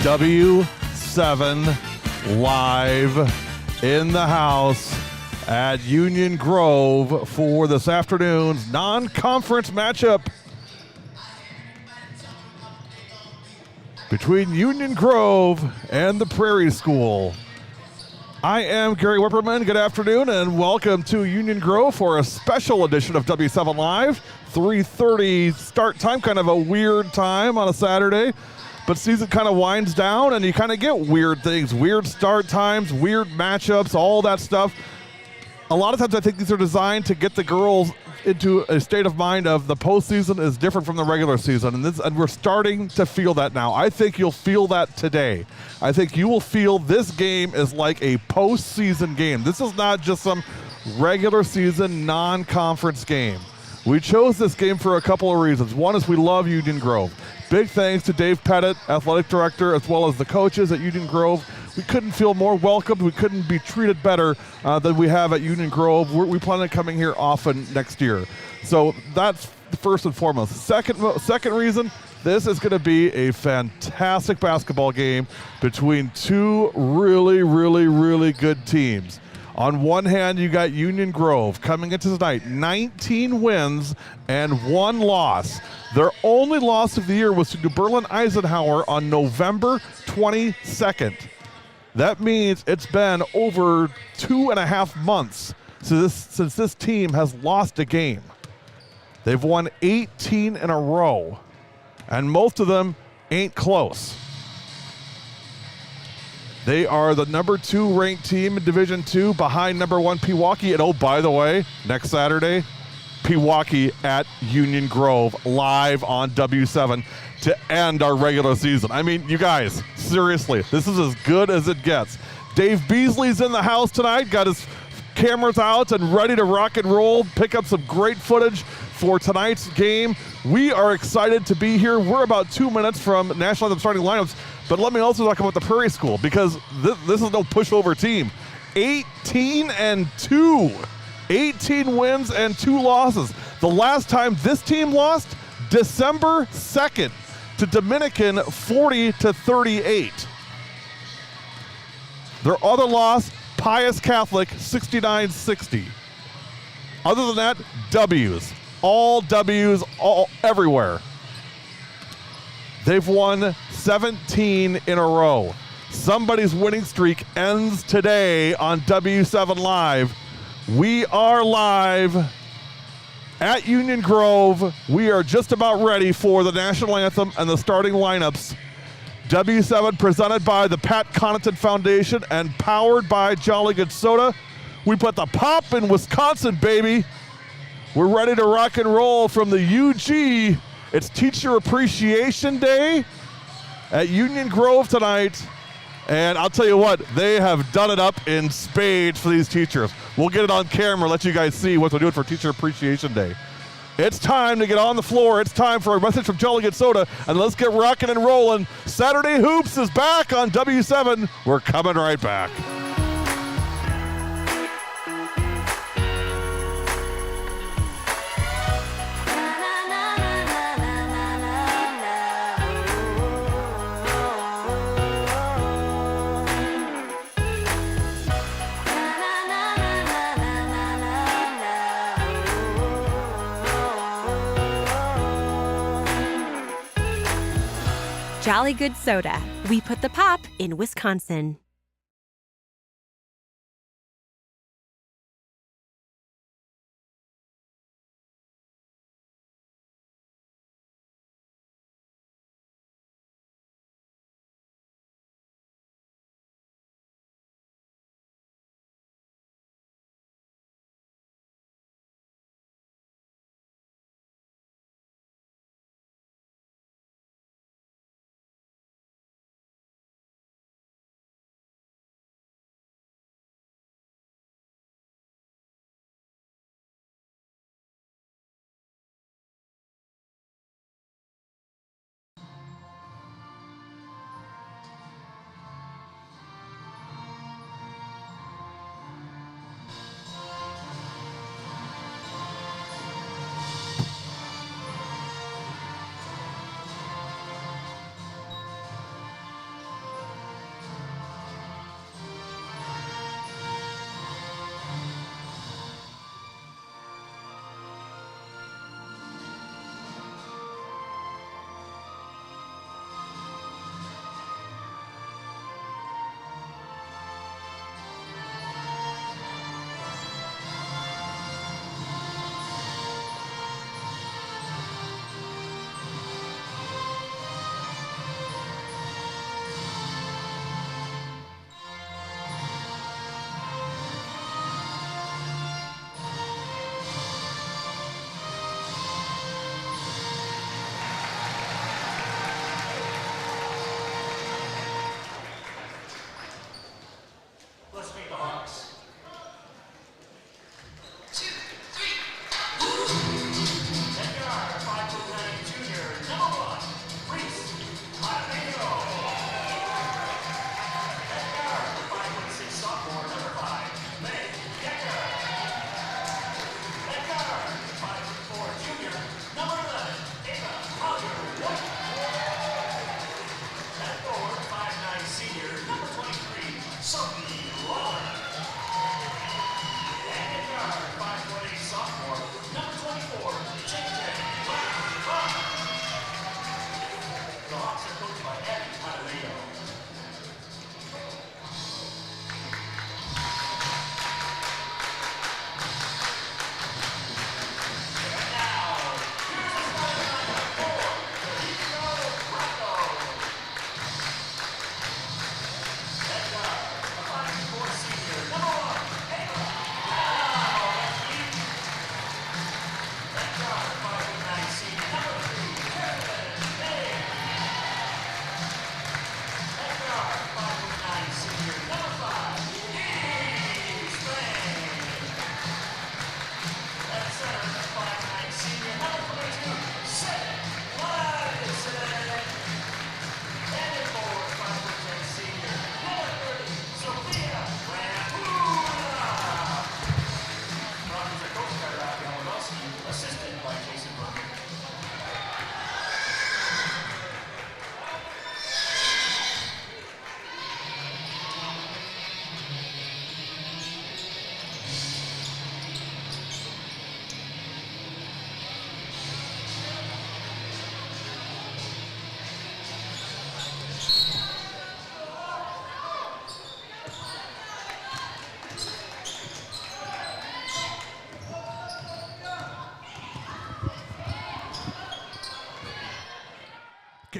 W7 live in the house at Union Grove for this afternoon's non-conference matchup between Union Grove and the Prairie School. I am Gary Whipperman. Good afternoon and welcome to Union Grove for a special edition of W7 Live. 3:30 start time, kind of a weird time on a Saturday, but season kind of winds down and you kind of get weird things, weird start times, weird matchups, all that stuff. A lot of times I think these are designed to get the girls into a state of mind of the postseason is different from the regular season, and we're starting to feel that now. I think you'll feel that today. I think you will feel this game is like a postseason game. This is not just some regular season non-conference game. We chose this game for a couple of reasons. One is we love Union Grove. Big thanks to Dave Pettit, athletic director, as well as the coaches at Union Grove. We couldn't feel more welcomed. We couldn't be treated better than we have at Union Grove. We plan on coming here often next year. So that's first and foremost. Second reason, this is going to be a fantastic basketball game between two really good teams. On one hand, you got Union Grove coming into tonight, 19 wins and 1 loss. Their only loss of the year was to New Berlin Eisenhower on November 22nd. That means it's been over 2.5 months since this team has lost a game. They've won 18 in a row, and most of them ain't close. They are the number 2 ranked team in Division II behind number 1 Pewaukee. And oh, by the way, next Saturday, Pewaukee at Union Grove live on W7 to end our regular season. I mean, you guys, seriously, this is as good as it gets. Dave Beasley's in the house tonight, got his cameras out and ready to rock and roll, pick up some great footage for tonight's game. We are excited to be here. We're about 2 minutes from National Anthem starting lineups, but let me also talk about the Prairie School because this is no pushover team. 18-2. 18 wins and 2 losses. The last time this team lost, December 2nd to Dominican, 40-38. Their other loss, Pius Catholic, 69-60. Other than that, W's. All W's, all everywhere. They've won 17 in a row. Somebody's winning streak ends today on W7 Live. We are live at Union Grove. We are just about ready for the national anthem and the starting lineups. W7 presented by the Pat Connaughton Foundation and powered by Jolly Good Soda. We put the pop in Wisconsin, baby. We're ready to rock and roll from the UG. It's Teacher Appreciation Day at Union Grove tonight. And I'll tell you what, they have done it up in spades for these teachers. We'll get it on camera, let you guys see what they're doing for Teacher Appreciation Day. It's time to get on the floor. It's time for a message from Jolly Good Soda, and let's get rocking and rolling. Saturday Hoops is back on W7. We're coming right back. Jolly Good Soda. We put the pop in Wisconsin.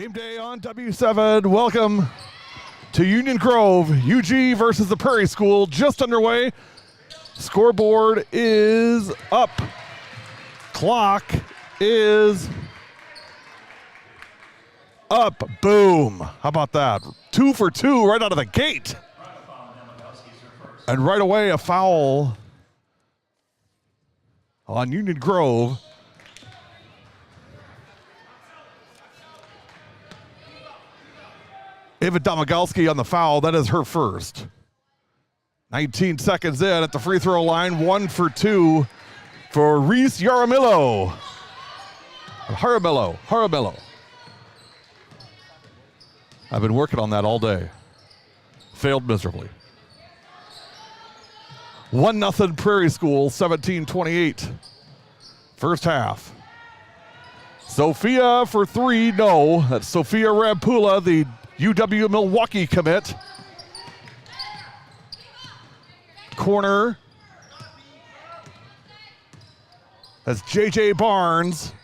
Game day on W7. Welcome to Union Grove. UG versus the Prairie School just underway. Scoreboard is up. Clock is up. Boom. How about that? 2 for 2 right out of the gate. And right away, a foul on Union Grove. Ava Domagalski on the foul. That is her first. 19 seconds in at the free throw line. 1 for 2 for Reese Jaramillo. Jaramillo. I've been working on that all day. Failed miserably. 1-0 Prairie School, 17-28. First half. Sophia for 3, no. That's Sophia Rampula, the UW Milwaukee commit. Corner. That's JJ Barnes.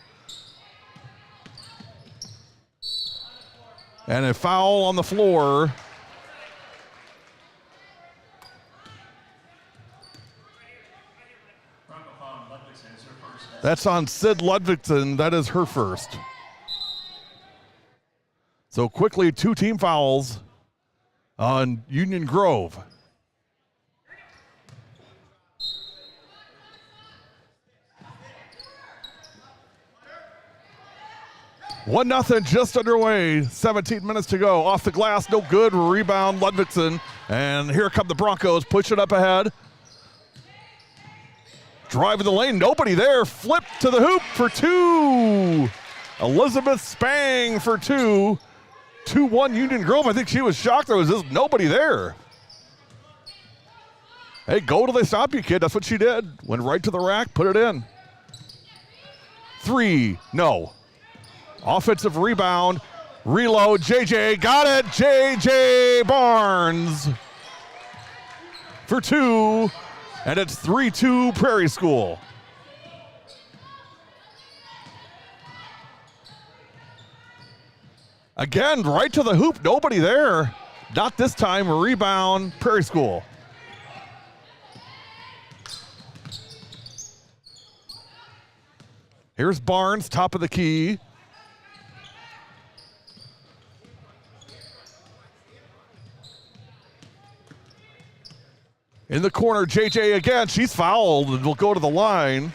And a foul on the floor. That's on Sid Ludvigsen. That is her first. So quickly, 2 team fouls on Union Grove. One nothing, just underway. 17 minutes to go. Off the glass, no good. Rebound, Ludvigsen. And here come the Broncos. Push it up ahead. Driving the lane, nobody there. Flip to the hoop for 2. Elizabeth Spang for 2. 2-1 Union Grove. I think she was shocked there was just nobody there. Hey, go till they stop you, kid. That's what she did. Went right to the rack, put it in. 3, no. Offensive rebound, reload, JJ, got it, JJ Barnes for 2, and it's 3-2 Prairie School. Again, right to the hoop, nobody there. Not this time, rebound, Prairie School. Here's Barnes, top of the key. In the corner, JJ again. She's fouled and will go to the line.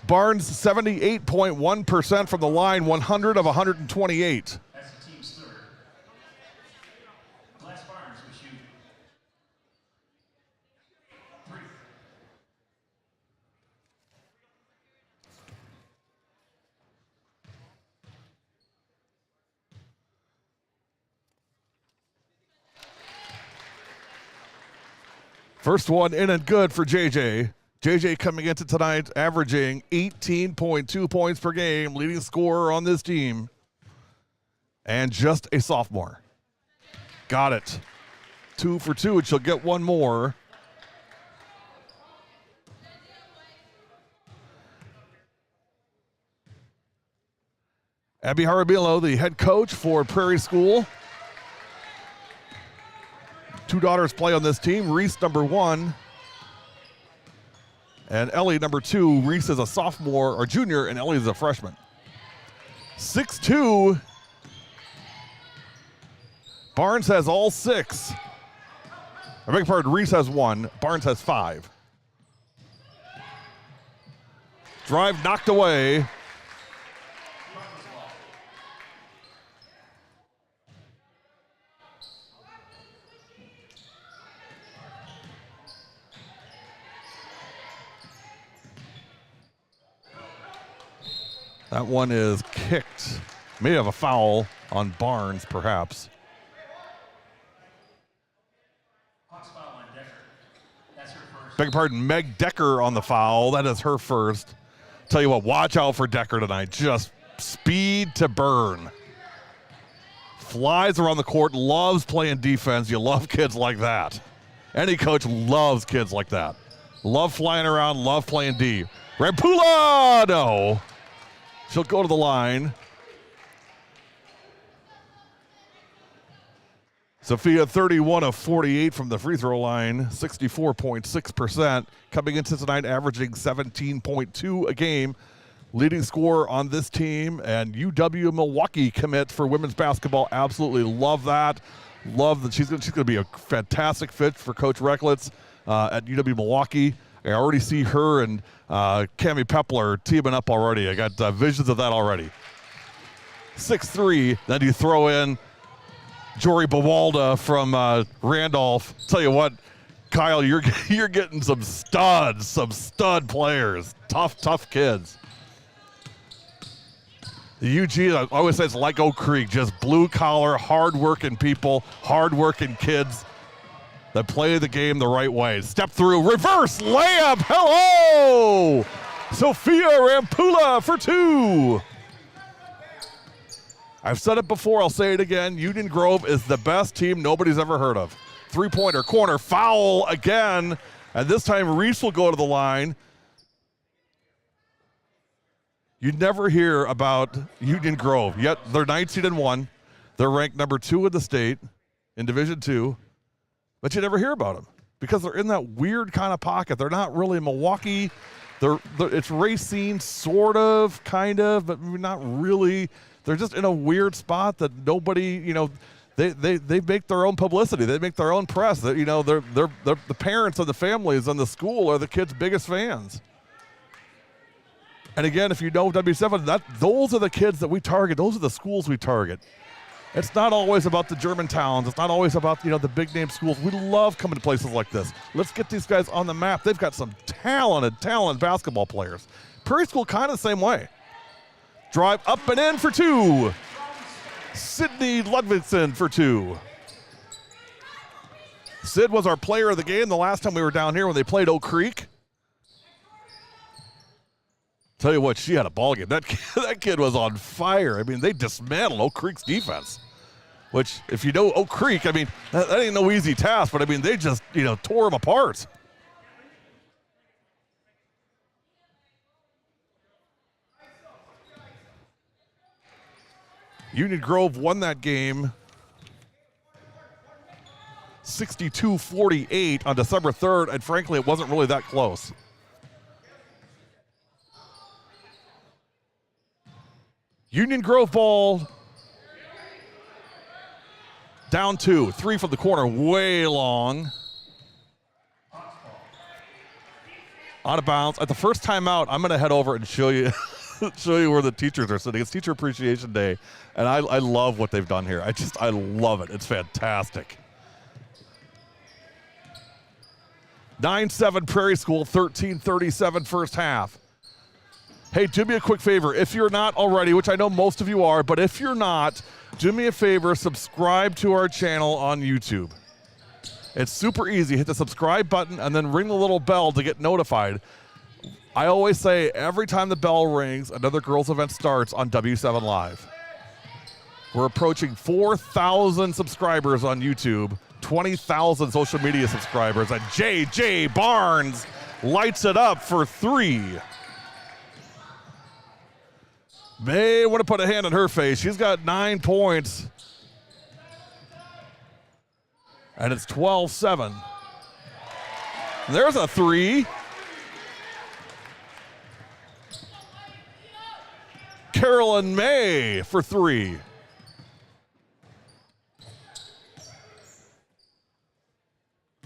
Barnes, 78.1% from the line, 100 of 128. That's the team's third. Glass Barnes will shoot 3. First one in and good for JJ. JJ coming into tonight averaging 18.2 points per game, leading scorer on this team. And just a sophomore. Got it. 2 for 2, and she'll get one more. Abby Jaramillo, the head coach for Prairie School. 2 daughters play on this team. Reese, number 1. And Ellie, number 2. Reese is a sophomore or junior, and Ellie is a freshman. 6'2". Barnes has all 6. I beg your pardon, Reese has 1. Barnes has 5. Drive knocked away. That one is kicked. May have a foul on Barnes, perhaps. Hawks foul on Decker. That's her first. Beg your pardon, Meg Decker on the foul. That is her first. Tell you what, watch out for Decker tonight. Just speed to burn. Flies around the court, loves playing defense. You love kids like that. Any coach loves kids like that. Love flying around, love playing D. Rampula, no. She'll go to the line. Sophia 31 of 48 from the free throw line, 64.6%. Coming into tonight averaging 17.2 a game. Leading scorer on this team, and UW Milwaukee commit for women's basketball. Absolutely love that. Love that she's going to be a fantastic fit for Coach Recklitz at UW Milwaukee. I already see her and Cammie Pepler teaming up already. I got visions of that already. 6'3", then you throw in Jory Bawalda from Randolph. Tell you what, Kyle, you're getting some stud players. Tough kids. The Eugene, I always say it's like Oak Creek, just blue-collar, hard-working people, hard-working kids that play the game the right way. Step through, reverse layup, hello! Sophia Rampula for 2. I've said it before, I'll say it again. Union Grove is the best team nobody's ever heard of. Three-pointer, corner, foul again, and this time Reese will go to the line. You never hear about Union Grove, yet they're 19-1. They're ranked number 2 in the state in Division II, but you never hear about them because they're in that weird kind of pocket. They're not really Milwaukee. It's Racine, sort of, kind of, but not really. They're just in a weird spot that nobody, they make their own publicity. They make their own press. They're the parents of the families and the school are the kids' biggest fans. And again, if you know W7, those are the kids that we target. Those are the schools we target. It's not always about the Germantowns. It's not always about, the big-name schools. We love coming to places like this. Let's get these guys on the map. They've got some talented basketball players. Prairie School kind of the same way. Drive up and in for 2. Sydney Ludvigsen for 2. Sid was our player of the game the last time we were down here when they played Oak Creek. Tell you what, she had a ball game. That kid was on fire. I mean, they dismantled Oak Creek's defense, which, if you know Oak Creek, I mean, that ain't no easy task, but I mean, they just, tore them apart. Union Grove won that game 62-48 on December 3rd, and frankly, it wasn't really that close. Union Grove ball. Down 2. 3 from the corner, way long. Out of bounds. At the first timeout, I'm going to head over and show you where the teachers are sitting. It's Teacher Appreciation Day, and I love what they've done here. I love it. It's fantastic. 9-7 Prairie School, 13-37 first half. Hey, do me a quick favor. If you're not already, which I know most of you are, but if you're not, do me a favor, subscribe to our channel on YouTube. It's super easy. Hit the subscribe button and then ring the little bell to get notified. I always say every time the bell rings, another girls event starts on W7 Live. We're approaching 4,000 subscribers on YouTube, 20,000 social media subscribers, and JJ Barnes lights it up for 3. May want to put a hand on her face. She's got 9 points. And it's 12-7. There's a 3. Carolyn May for 3.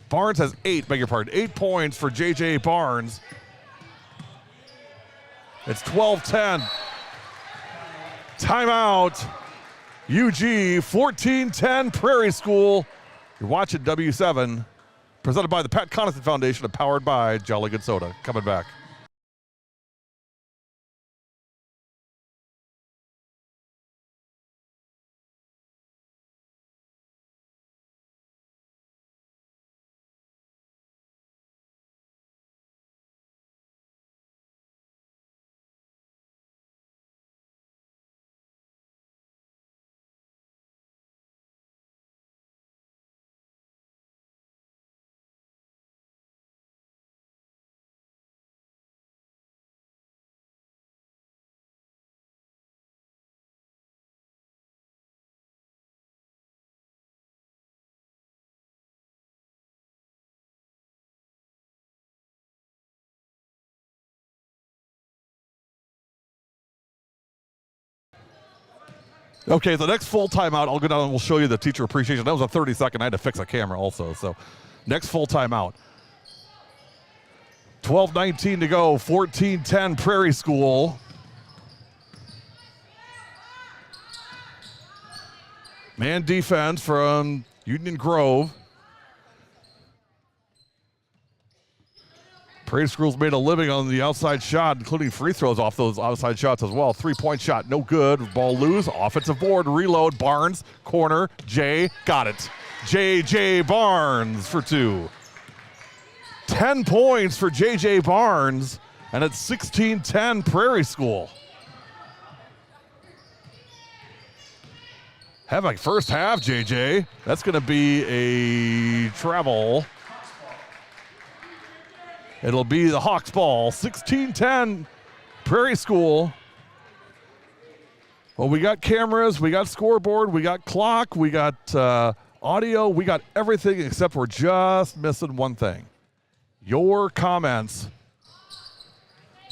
Barnes has 8, beg your pardon. 8 points for J.J. Barnes. It's 12-10. Timeout. UG 14-10 Prairie School. You're watching W7, presented by the Pat Connaughton Foundation and powered by Jolly Good Soda. Coming back. Okay, the next full timeout, I'll go down and we'll show you the teacher appreciation. That was a 30-second. I had to fix a camera also. So next full timeout. 12:19 to go, 14-10 Prairie School. Man defense from Union Grove. Prairie School's made a living on the outside shot, including free throws off those outside shots as well. Three-point shot, no good. Ball loose. Offensive board, reload. Barnes, corner. Jay, got it. J.J. Barnes for 2. 10 points for J.J. Barnes, and it's 16-10 Prairie School. Have a first half, J.J. That's going to be a travel. It'll be the Hawks ball, 16-10 Prairie School. Well, we got cameras, we got scoreboard, we got clock, we got audio, we got everything except we're just missing one thing. Your comments.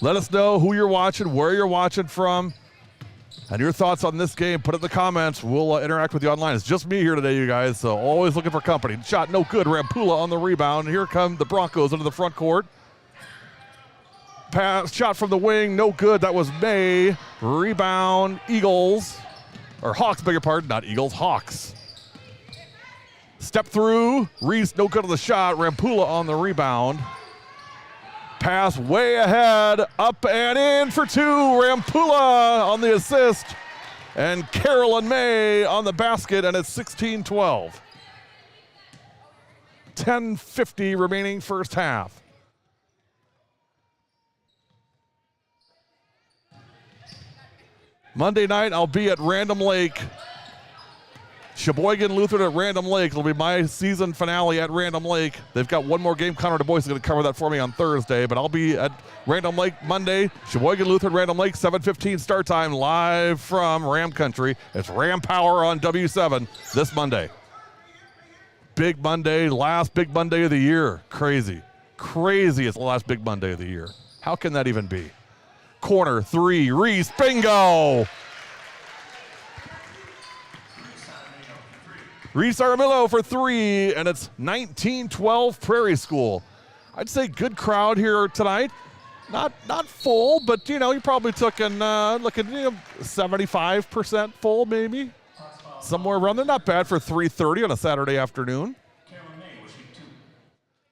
Let us know who you're watching, where you're watching from, and your thoughts on this game. Put it in the comments. We'll interact with you online. It's just me here today, you guys, so always looking for company. Shot no good. Rampula on the rebound. Here come the Broncos into the front court. Pass, shot from the wing, no good. That was May. Rebound, Eagles. Or Hawks, beg your pardon. Not Eagles, Hawks. Step through. Reese, no good on the shot. Rampula on the rebound. Pass way ahead. Up and in for 2. Rampula on the assist. And Carolyn May on the basket, and it's 16-12. 10:50 remaining first half. Monday night, I'll be at Random Lake. Sheboygan Lutheran at Random Lake. It'll be my season finale at Random Lake. They've got one more game. Connor Du Bois is going to cover that for me on Thursday, but I'll be at Random Lake Monday. Sheboygan Lutheran, Random Lake, 7:15 start time, live from Ram Country. It's Ram Power on W7 this Monday. Big Monday, last big Monday of the year. Crazy. Crazy it's the last big Monday of the year. How can that even be? Corner, 3, Reese, bingo! Reese Armillo for 3, and it's 19-12 Prairie School. I'd say good crowd here tonight. Not full, but you probably took looking 75% full maybe. Somewhere around there. Not bad for 3:30 on a Saturday afternoon. Carolyn May will shoot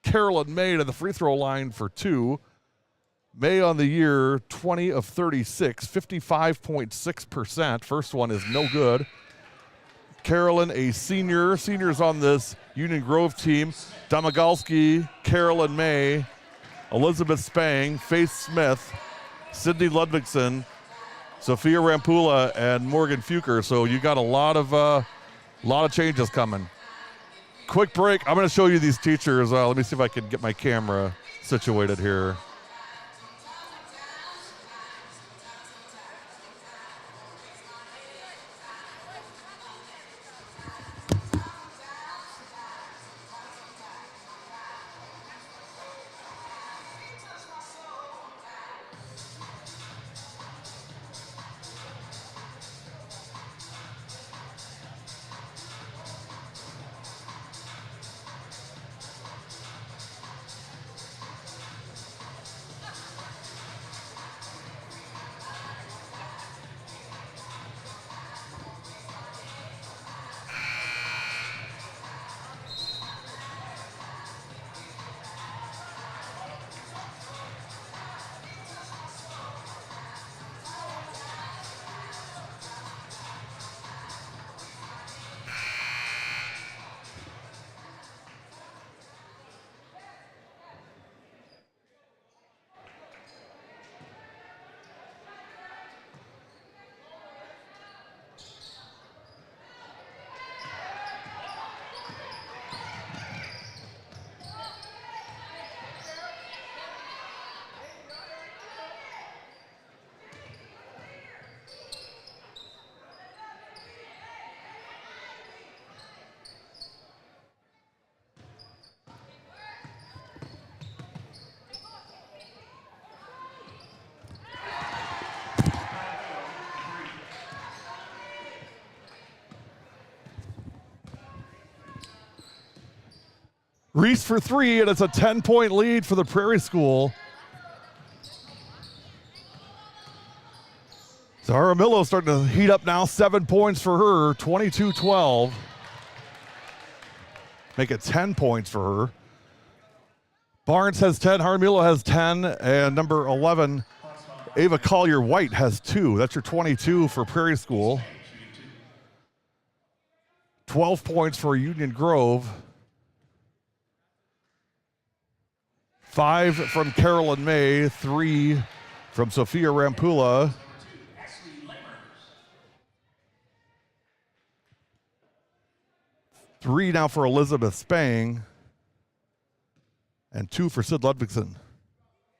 2. Carolyn May to the free throw line for 2. May on the year, 20 of 36, 55.6%. First one is no good. Carolyn, a senior. Seniors on this Union Grove team. Domagalski, Carolyn May, Elizabeth Spang, Faith Smith, Sydney Ludvigson, Sophia Rampula, and Morgan Fuker. So you got a lot of changes coming. Quick break. I'm going to show you these teachers. Let me see if I can get my camera situated here. Reese for three, and it's a 10-point lead for the Prairie School. Zara Millo starting to heat up now, 7 points for her, 22-12. Make it 10 points for her. Barnes has 10, Jaramillo has 10, and number 11, Ava Collier-White has 2. That's your 22 for Prairie School. 12 points for Union Grove. 5 from Carolyn May, 3 from Sophia Rampula. 3 now for Elizabeth Spang. And 2 for Sid Ludvigsen.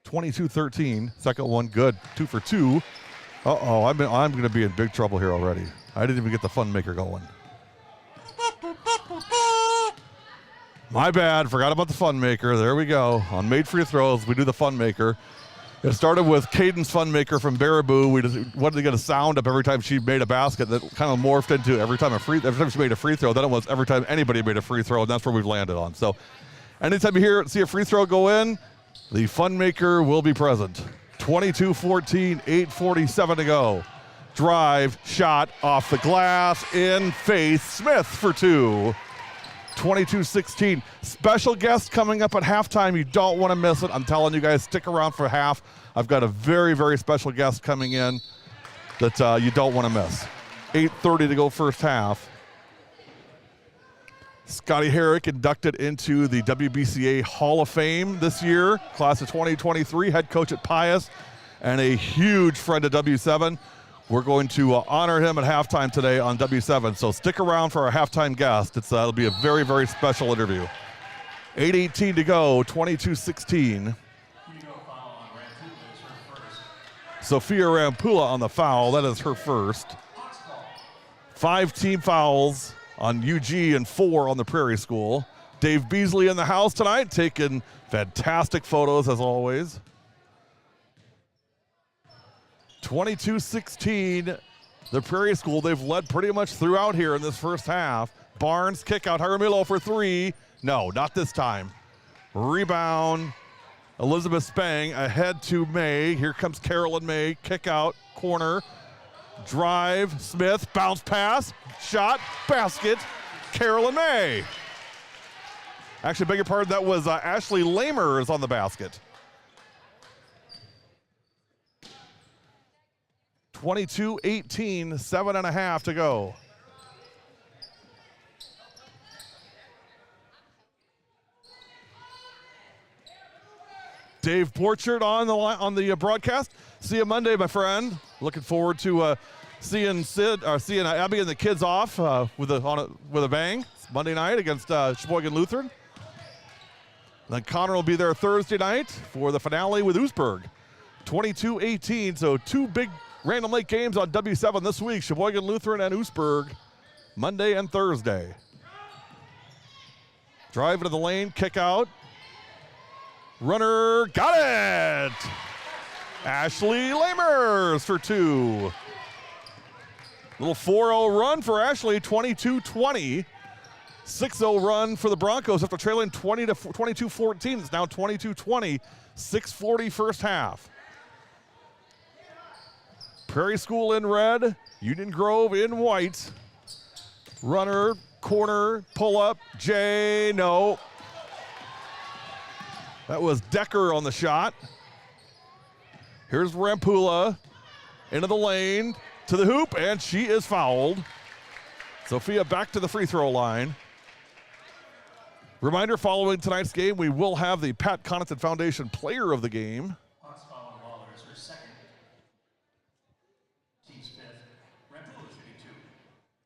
22-13. Second one good. 2 for 2. Uh-oh, I'm going to be in big trouble here already. I didn't even get the fun maker going. My bad. Forgot about the fun maker. There we go. On made free throws, we do the fun maker. It started with Caden's fun maker from Baraboo. We just wanted to get a sound up every time she made a basket that kind of morphed into every time she made a free throw. Then it was every time anybody made a free throw, and that's where we've landed on. So anytime you see a free throw go in, the fun maker will be present. 22-14, 8:47 to go. Drive, shot, off the glass, in, Faith Smith for 2. 22-16. Special guest coming up at halftime. You don't want to miss it. I'm telling you guys, stick around for half. I've got a very, very special guest coming in that you don't want to miss. 8:30 to go first half. Scotty Herrick inducted into the WBCA Hall of Fame this year, class of 2023, head coach at Pius, and a huge friend of W7. We're going to honor him at halftime today on W7, so stick around for our halftime guest. It'll be a very, very special interview. 8:18 to go, 22-16. Sophia Rampula on the foul. That is her first. 5 team fouls on UG and 4 on the Prairie School. Dave Beasley in the house tonight, taking fantastic photos as always. 22-16, the Prairie School, they've led pretty much throughout here in this first half. Barnes, kick out, Jaramillo for 3. No, not this time. Rebound, Elizabeth Spang ahead to May. Here comes Carolyn May, kick out, corner. Drive, Smith, bounce pass, shot, basket, Carolyn May. Actually, beg your pardon, that was Ashley Lamers on the basket. 22-18, 7.5 to go. Dave Borchert on the broadcast. See you Monday, my friend. Looking forward to seeing Abby and the kids off with a bang. It's Monday night against Sheboygan Lutheran. Then Connor will be there Thursday night for the finale with Oostburg. 22-18, so 2 big Random Lake games on W7 this week. Sheboygan Lutheran and Oostburg, Monday and Thursday. Drive into the lane, kick out. Runner, got it! Ashley Lamers for 2. Little 4-0 run for Ashley, 22-20. 6-0 run for the Broncos after trailing 22-14. It's now 22-20, 6:40 first half. Prairie School in red, Union Grove in white. Runner, corner, pull up, Jay, no. That was Decker on the shot. Here's Rampula into the lane, to the hoop, and she is fouled. Sophia back to the free throw line. Reminder, following tonight's game, we will have the Pat Connaughton Foundation Player of the Game.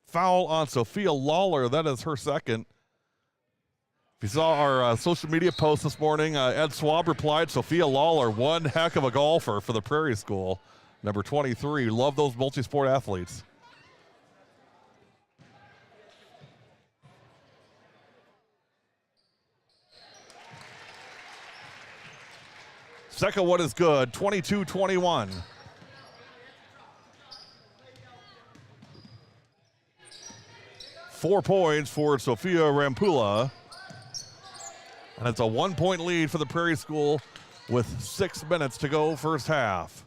Foul on Sophia Lawler. That is her second. If you saw our social media post this morning, Ed Swab replied, Sophia Lawler, one heck of a golfer for the Prairie School. Number 23. Love those multi-sport athletes. Second one is good, 22-21. Four points for Sophia Rampula. And it's a 1-point lead for the Prairie School with 6 minutes to go first half.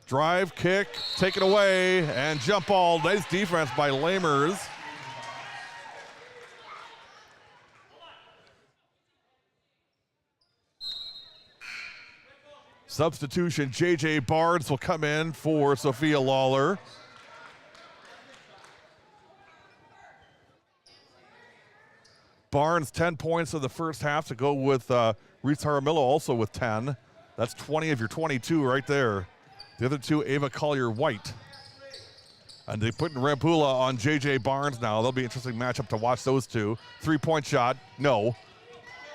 Drive, kick, take it away, and jump ball. Nice defense by Lamers. Substitution, J.J. Barnes will come in for Sophia Lawler. Barnes, 10 points in the first half to go with Reese Jaramillo also with 10. That's 20 of your 22 right there. The other two, Ava Collier-White. And they put Rampula on J.J. Barnes now. That'll be an interesting matchup to watch those two. 3-point shot, no.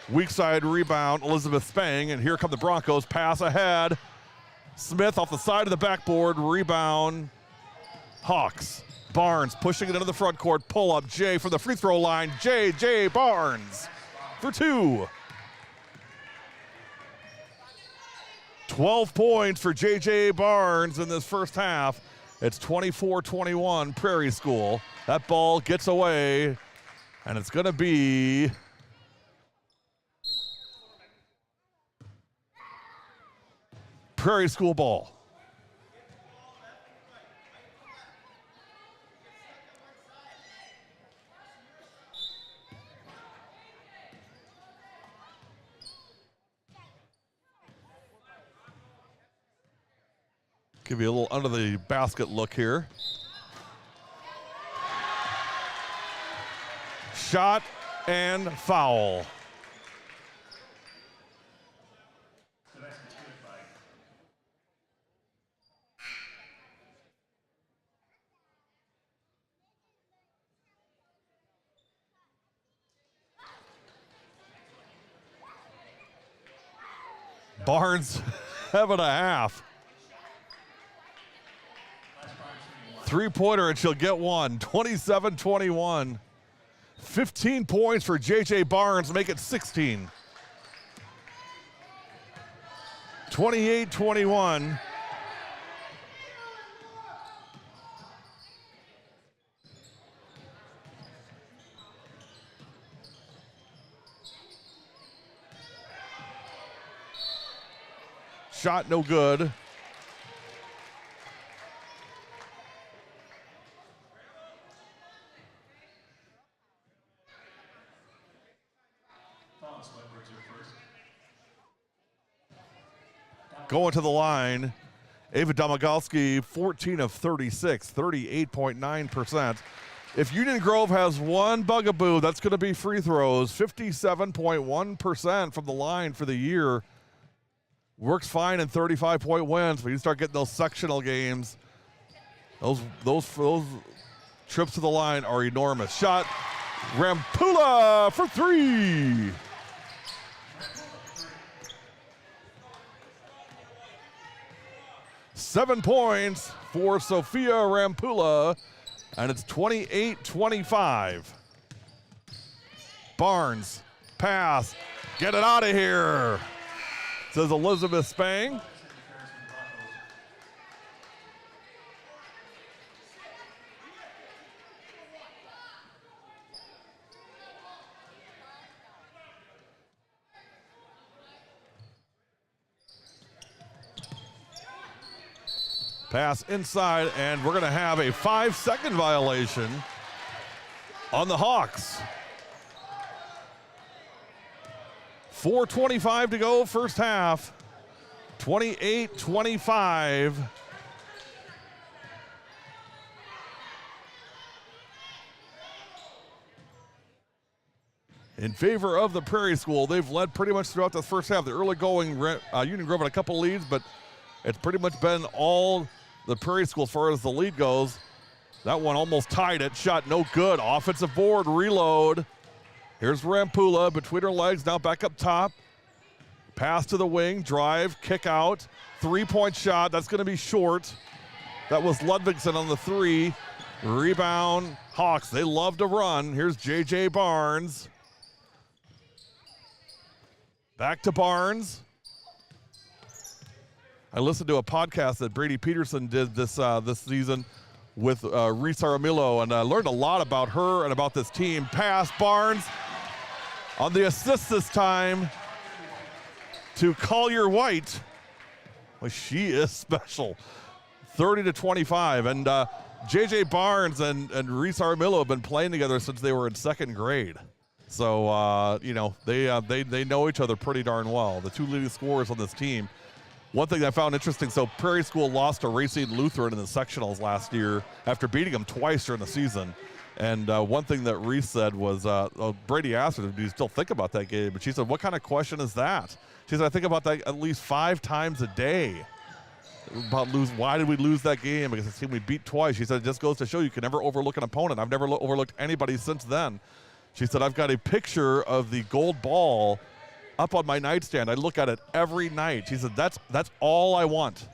Weak side rebound, Elizabeth Spang, and here come the Broncos. Pass ahead. Smith off the side of the backboard, rebound. Hawks. Barnes pushing it into the front court. Pull up Jay from the free throw line. J.J. Barnes for 2. 12 points for J.J. Barnes in this first half. It's 24-21 Prairie School. That ball gets away, and it's going to be Prairie School ball. Give you a little under the basket look here. Shot and foul. Barnes, 7.5. 3-pointer, and she'll get one. 27-21. 15 points for J.J. Barnes, make it 16. 28-21. Shot no good. Going to the line, Ava Domagalski, 14 of 36, 38.9%. If Union Grove has one bugaboo, that's going to be free throws. 57.1% from the line for the year. Works fine in 35-point wins, but you start getting those sectional games. Those trips to the line are enormous. Shot, Rampula for 3. Seven points for Sophia Rampula, and it's 28-25. Barnes, pass, get it out of here, says Elizabeth Spang. Pass inside, and we're going to have a 5-second violation on the Hawks. 4:25 to go, first half. 28-25. In favor of the Prairie School. They've led pretty much throughout the first half. The early going, Union Grove had a couple leads, but it's pretty much been all the Prairie School as far as the lead goes. That one almost tied it. Shot no good. Offensive board, reload. Here's Rampula between her legs, now back up top. Pass to the wing, drive, kick out. 3-point shot, that's going to be short. That was Ludvigsen on the 3. Rebound, Hawks, they love to run. Here's J.J. Barnes. Back to Barnes. I listened to a podcast that Brady Peterson did this season with Reese Aramillo, and learned a lot about her and about this team. Pass, Barnes on the assist this time to Collier White. Well, she is special. 30-25, and J.J. Barnes and Reese Aramillo have been playing together since they were in second grade. So, you know, they know each other pretty darn well. The two leading scorers on this team. One thing I found interesting, so Prairie School lost to Racine Lutheran in the sectionals last year after beating them twice during the season. And one thing that Reese said was, Brady asked her, do you still think about that game? But she said, what kind of question is that? She said, I think about that at least 5 times a day. About why did we lose that game? Because it's a team we beat twice. She said, it just goes to show you can never overlook an opponent. I've never overlooked anybody since then. She said, I've got a picture of the gold ball up on my nightstand. I look at it every night. She said, that's all I want.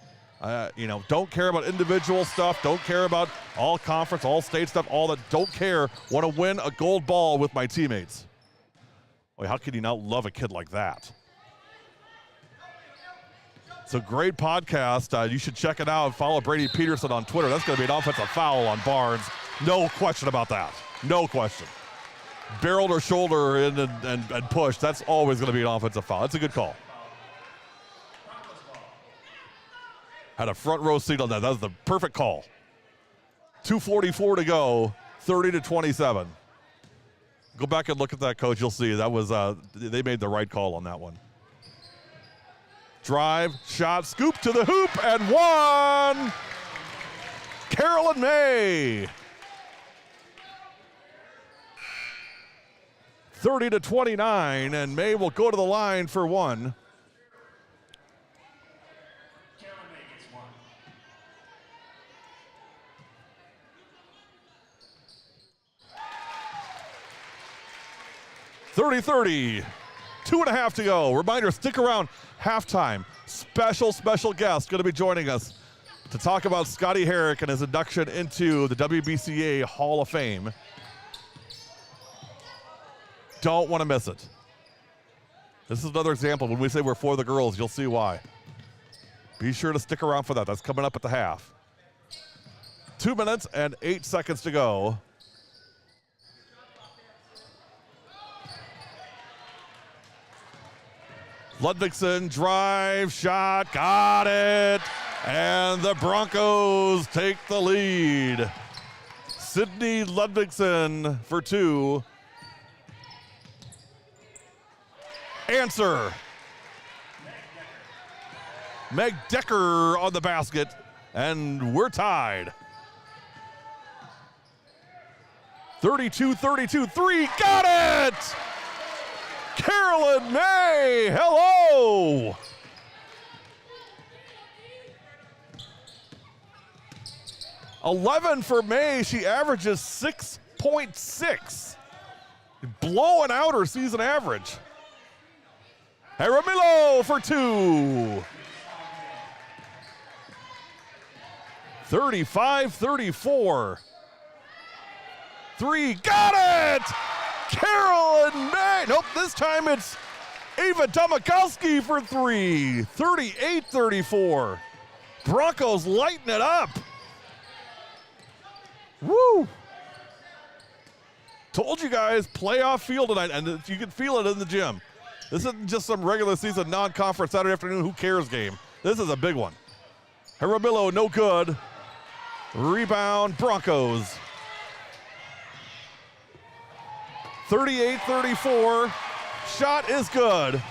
You know, don't care about individual stuff. Don't care about all conference, all state stuff, all that. Don't care. Want to win a gold ball with my teammates. Boy, how can you not love a kid like that? It's a great podcast. You should check it out. Follow Brady Peterson on Twitter. That's going to be an offensive foul on Barnes. No question about that. No question. Barreled her shoulder in and pushed. That's always going to be an offensive foul. That's a good call. Had a front row seat on that. That was the perfect call. 2:44 to go, 30-27. Go back and look at that, Coach. You'll see that was they made the right call on that one. Drive, shot, scoop to the hoop, and one. Carolyn May. 30-29, and May will go to the line for one. Carolyn May gets one. 30-30, 2.5 to go. Reminder, stick around, halftime. Special guest going to be joining us to talk about Scotty Herrick and his induction into the WBCA Hall of Fame. Don't want to miss it. This is another example. When we say we're for the girls, you'll see why. Be sure to stick around for that. That's coming up at the half. 2 minutes and 8 seconds to go. Ludvigsen, drive, shot, got it. And the Broncos take the lead. Sydney Ludvigsen for two. Answer. Meg Decker on the basket, and we're tied. 32-32, three, got it! Carolyn May, hello! $11 for May, she averages 6.6. Blowing out her season average. Aramillo for two. 35-34. Three, got it! Carolyn May. Nope, this time it's Ava Domikowski for three. 38-34. Broncos lighting it up. Woo! Told you guys, playoff feel tonight, and you can feel it in the gym. This isn't just some regular season non-conference Saturday afternoon who cares game. This is a big one. Aramillo, no good. Rebound, Broncos. 38-34. Shot is good.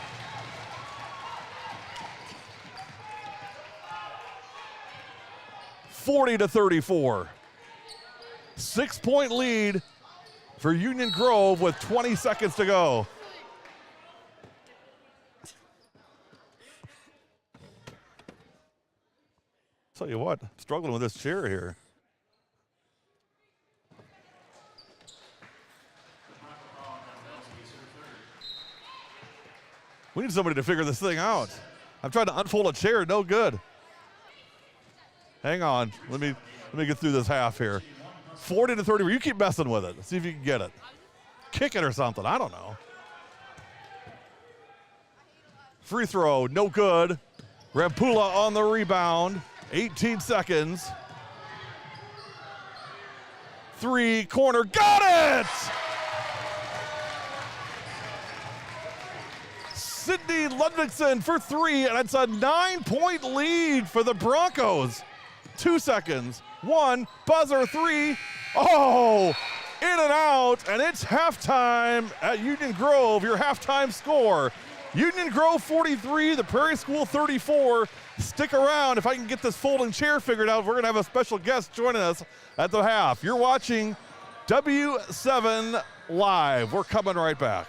$40-34. 6-point lead for Union Grove with 20 seconds to go. Tell you what, struggling with this chair here. We need somebody to figure this thing out. I'm trying to unfold a chair, no good. Hang on, let me get through this half here. 40-30, you keep messing with it. See if you can get it. Kick it or something, I don't know. Free throw, no good. Rampula on the rebound. 18 seconds. Three, corner, got it! Sydney Ludvigsen for three, and it's a 9-point lead for the Broncos. 2 seconds, one, buzzer, three. Oh, in and out, and it's halftime at Union Grove, your halftime score. Union Grove 43, the Prairie School 34. Stick around. If I can get this folding chair figured out, we're going to have a special guest joining us at the half. You're watching W7 Live. We're coming right back.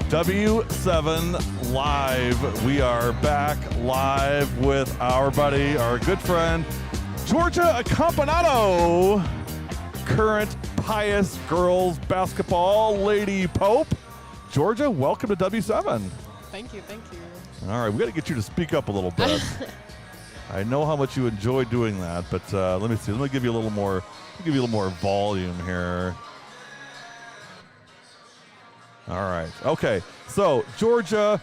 W7 Live. We are back live with our buddy, our good friend, Georgia CONNAUGHTON, current Pius girls basketball Lady Pope. Georgia, welcome to W7. Thank you, thank you. All right, we got to get you to speak up a little bit. I know how much you enjoy doing that, but let me see. Let me give you a little more. Give you a little more volume here. All right. Okay. So, Georgia,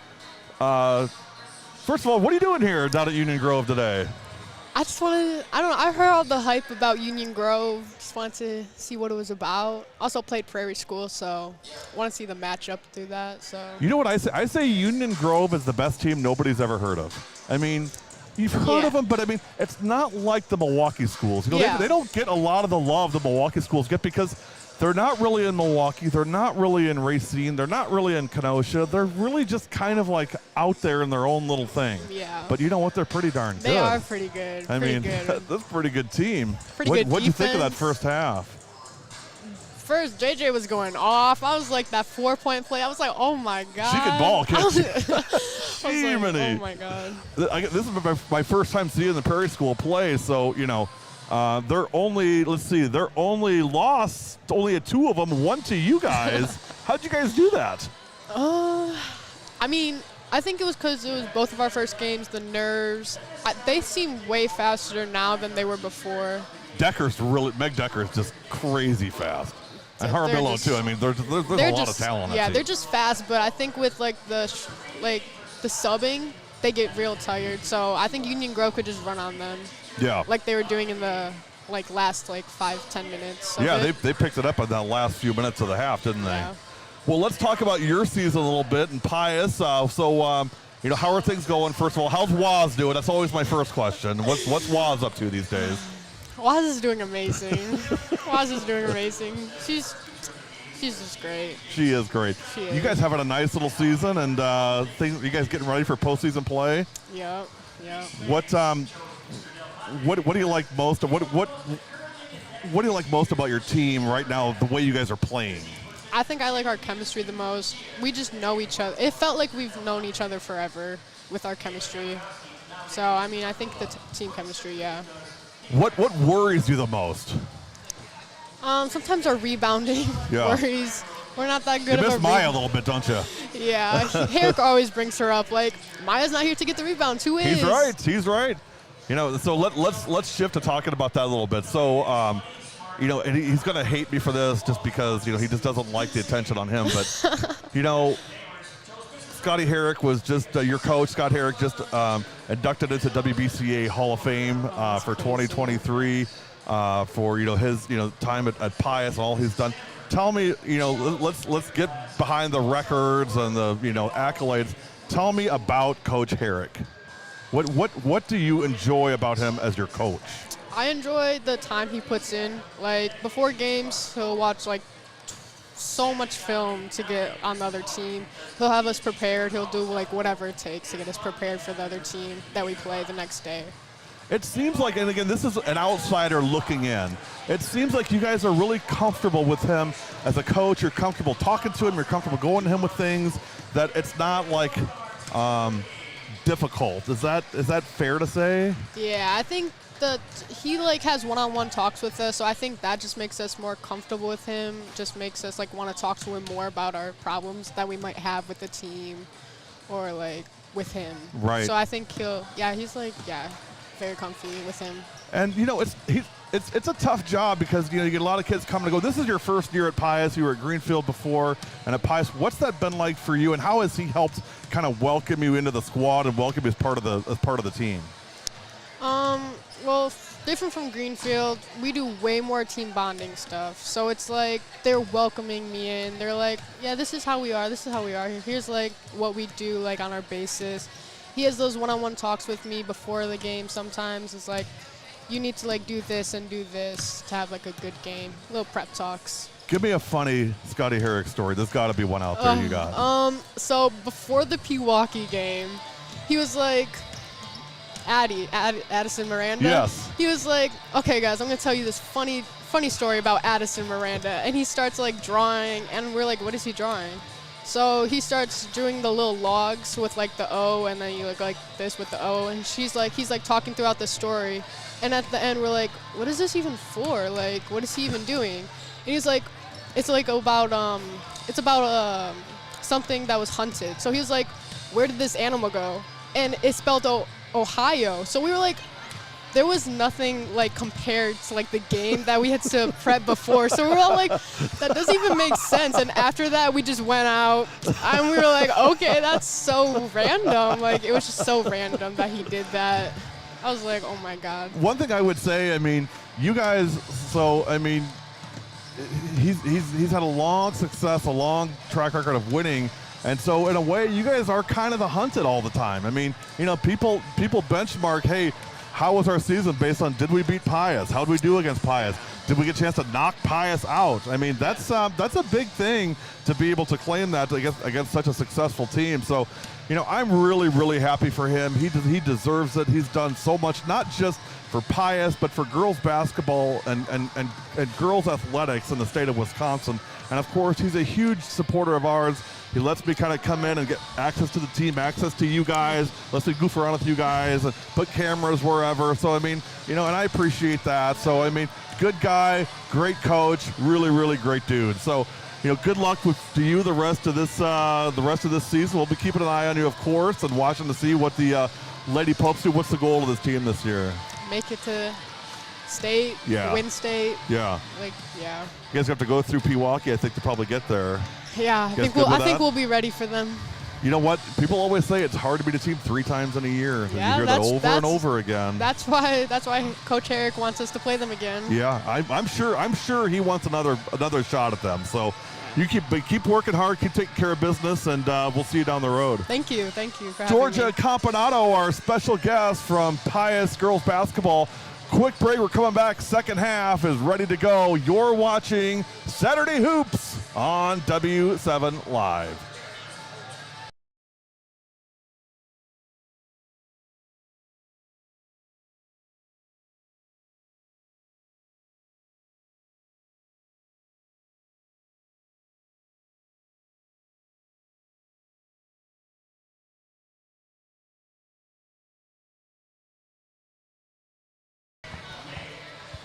first of all, what are you doing here down at Union Grove today? I just wanted, I don't know, I heard all the hype about Union Grove. Just wanted to see what it was about. Also played Prairie School, so want to see the matchup through that. So you know what I say? I say Union Grove is the best team nobody's ever heard of. I mean, you've heard of them, but I mean, it's not like the Milwaukee schools. You know, they don't get a lot of the love the Milwaukee schools get because they're not really in Milwaukee. They're not really in Racine. They're not really in Kenosha. They're really just kind of like out there in their own little thing. Yeah. But you know what? They're pretty darn good. They are pretty good. I mean, that's a pretty good team. Pretty good What'd you think of that defense. first half? First, JJ was going off. I was like, that 4-point play, I was like, oh my God. She can ball, can't she? I was like, oh my God. This is my first time seeing the Prairie School play, so, you know, they're only, let's see, they're only lost, only two of them, one to you guys. How'd you guys do that? I mean, I think it was because it was both of our first games, the nerves. They seem way faster now than they were before. Meg Decker is just crazy fast. And They're Harmillo just- too. I mean, there's a lot of talent on Yeah, that they're team. just fast, but I think with like the subbing, they get real tired. So I think Union Grove could just run on them Yeah. like they were doing in the last 5-10 minutes. of Yeah, it. they picked it up in that last few minutes of the half, didn't they? Yeah. Well, let's talk about your season a little bit and Pius. How are things going? First of all, how's Waz doing? That's always my first question. What's Waz up to these days? Waz is doing amazing. Waz is doing amazing. She's just great. She is great. She You is. guys having a nice little season, and you guys getting ready for postseason play? Yep. What do you like most? What do you like most about your team right now? The way you guys are playing. I think I like our chemistry the most. We just know each other. It felt like we've known each other forever with our chemistry. So, I mean, I think the team chemistry, yeah. What worries you the most? Sometimes our rebounding Yeah. worries. We're not that You good of miss a Maya a little bit, don't you? Yeah, Herrick always brings her up. Like, Maya's not here to get the rebounds. Who is? He's right. So let's shift to talking about that a little bit. So, and he's going to hate me for this just because, he just doesn't like the attention on him. But, Scotty Herrick was just your coach. Scott Herrick just inducted into WBCA Hall of Fame for 2023 for, his, time at Pius and all he's done. Tell me, let's get behind the records and the, accolades. Tell me about Coach Herrick. What do you enjoy about him as your coach? I enjoy the time he puts in. Like, before games, he'll watch, so much film to get on the other team. He'll have us prepared. He'll do, whatever it takes to get us prepared for the other team that we play the next day. It seems like, and again, this is an outsider looking in, it seems like you guys are really comfortable with him as a coach. You're comfortable talking to him. You're comfortable going to him with things, that it's not, difficult. Is that fair to say? Yeah, I think that he has one-on-one talks with us, so I think that just makes us more comfortable with him, just makes us want to talk to him more about our problems that we might have with the team or with him. Right. So I think he's very comfy with him. And it's a tough job because you get a lot of kids coming to go. This is your first year at Pius. You were at Greenfield before, and at Pius, what's that been like for you? And how has he helped kind of welcome you into the squad and welcome you as part of the team? Well, different from Greenfield, we do way more team bonding stuff. So it's they're welcoming me in. They're like, yeah, this is how we are. This is how we are. Here's what we do on our basis. He has those one-on-one talks with me before the game sometimes. It's you need to do this and do this to have a good game. Little prep talks. Give me a funny Scotty Herrick story. There's got to be one out there you got. So before the Pewaukee game, he was Addison Miranda. Yes. He was okay, guys, I'm going to tell you this funny story about Addison Miranda. And he starts drawing, and we're what is he drawing? So he starts doing the little logs with the O, and then you look like this with the O, and he's talking throughout the story. And at the end, we're what is this even for? What is he even doing? And he's it's about something that was hunted. So he was where did this animal go? And it spelled Ohio. So we were there was nothing compared to the game that we had to prep before. So we were all that doesn't even make sense. And after that, we just went out and we were okay, that's so random. It was just so random that he did that. I was oh my God. One thing I would say, you guys, he's had a long success, a long track record of winning. And so in a way, you guys are kind of the hunted all the time. People benchmark, hey, how was our season based on did we beat Pius? How did we do against Pius? Did we get a chance to knock Pius out? That's a big thing to be able to claim that against such a successful team. So, I'm really, really happy for him. He deserves it. He's done so much, not just for Pius, but for girls basketball and girls athletics in the state of Wisconsin. And of course, he's a huge supporter of ours. He lets me kind of come in and get access to the team, access to you guys, lets me goof around with you guys and put cameras wherever. So, and I appreciate that. So, good guy, great coach, really, really great dude. So, good luck to you the rest of this season. We'll be keeping an eye on you, of course, and watching to see what the Lady Popes do. What's the goal of this team this year? Make it to State, Yeah. Win State. Yeah. Like, yeah. You guys have to go through Pewaukee, I think, to probably get there. Yeah, You guys good with I think that? we'll be ready for them. You know what? People always say it's hard to beat a team 3 times in a year. And Yeah, you hear that that's- over and that's- over again. That's why Coach Herrick wants us to play them again. Yeah, I'm sure he wants another shot at them. So you keep working hard, keep taking care of business, and we'll see you down the road. Thank you for having Georgia me. Campanato, our special guest from Pius Girls Basketball. Quick break. We're coming back. Second half is ready to go. You're watching Saturday Hoops on W7 Live.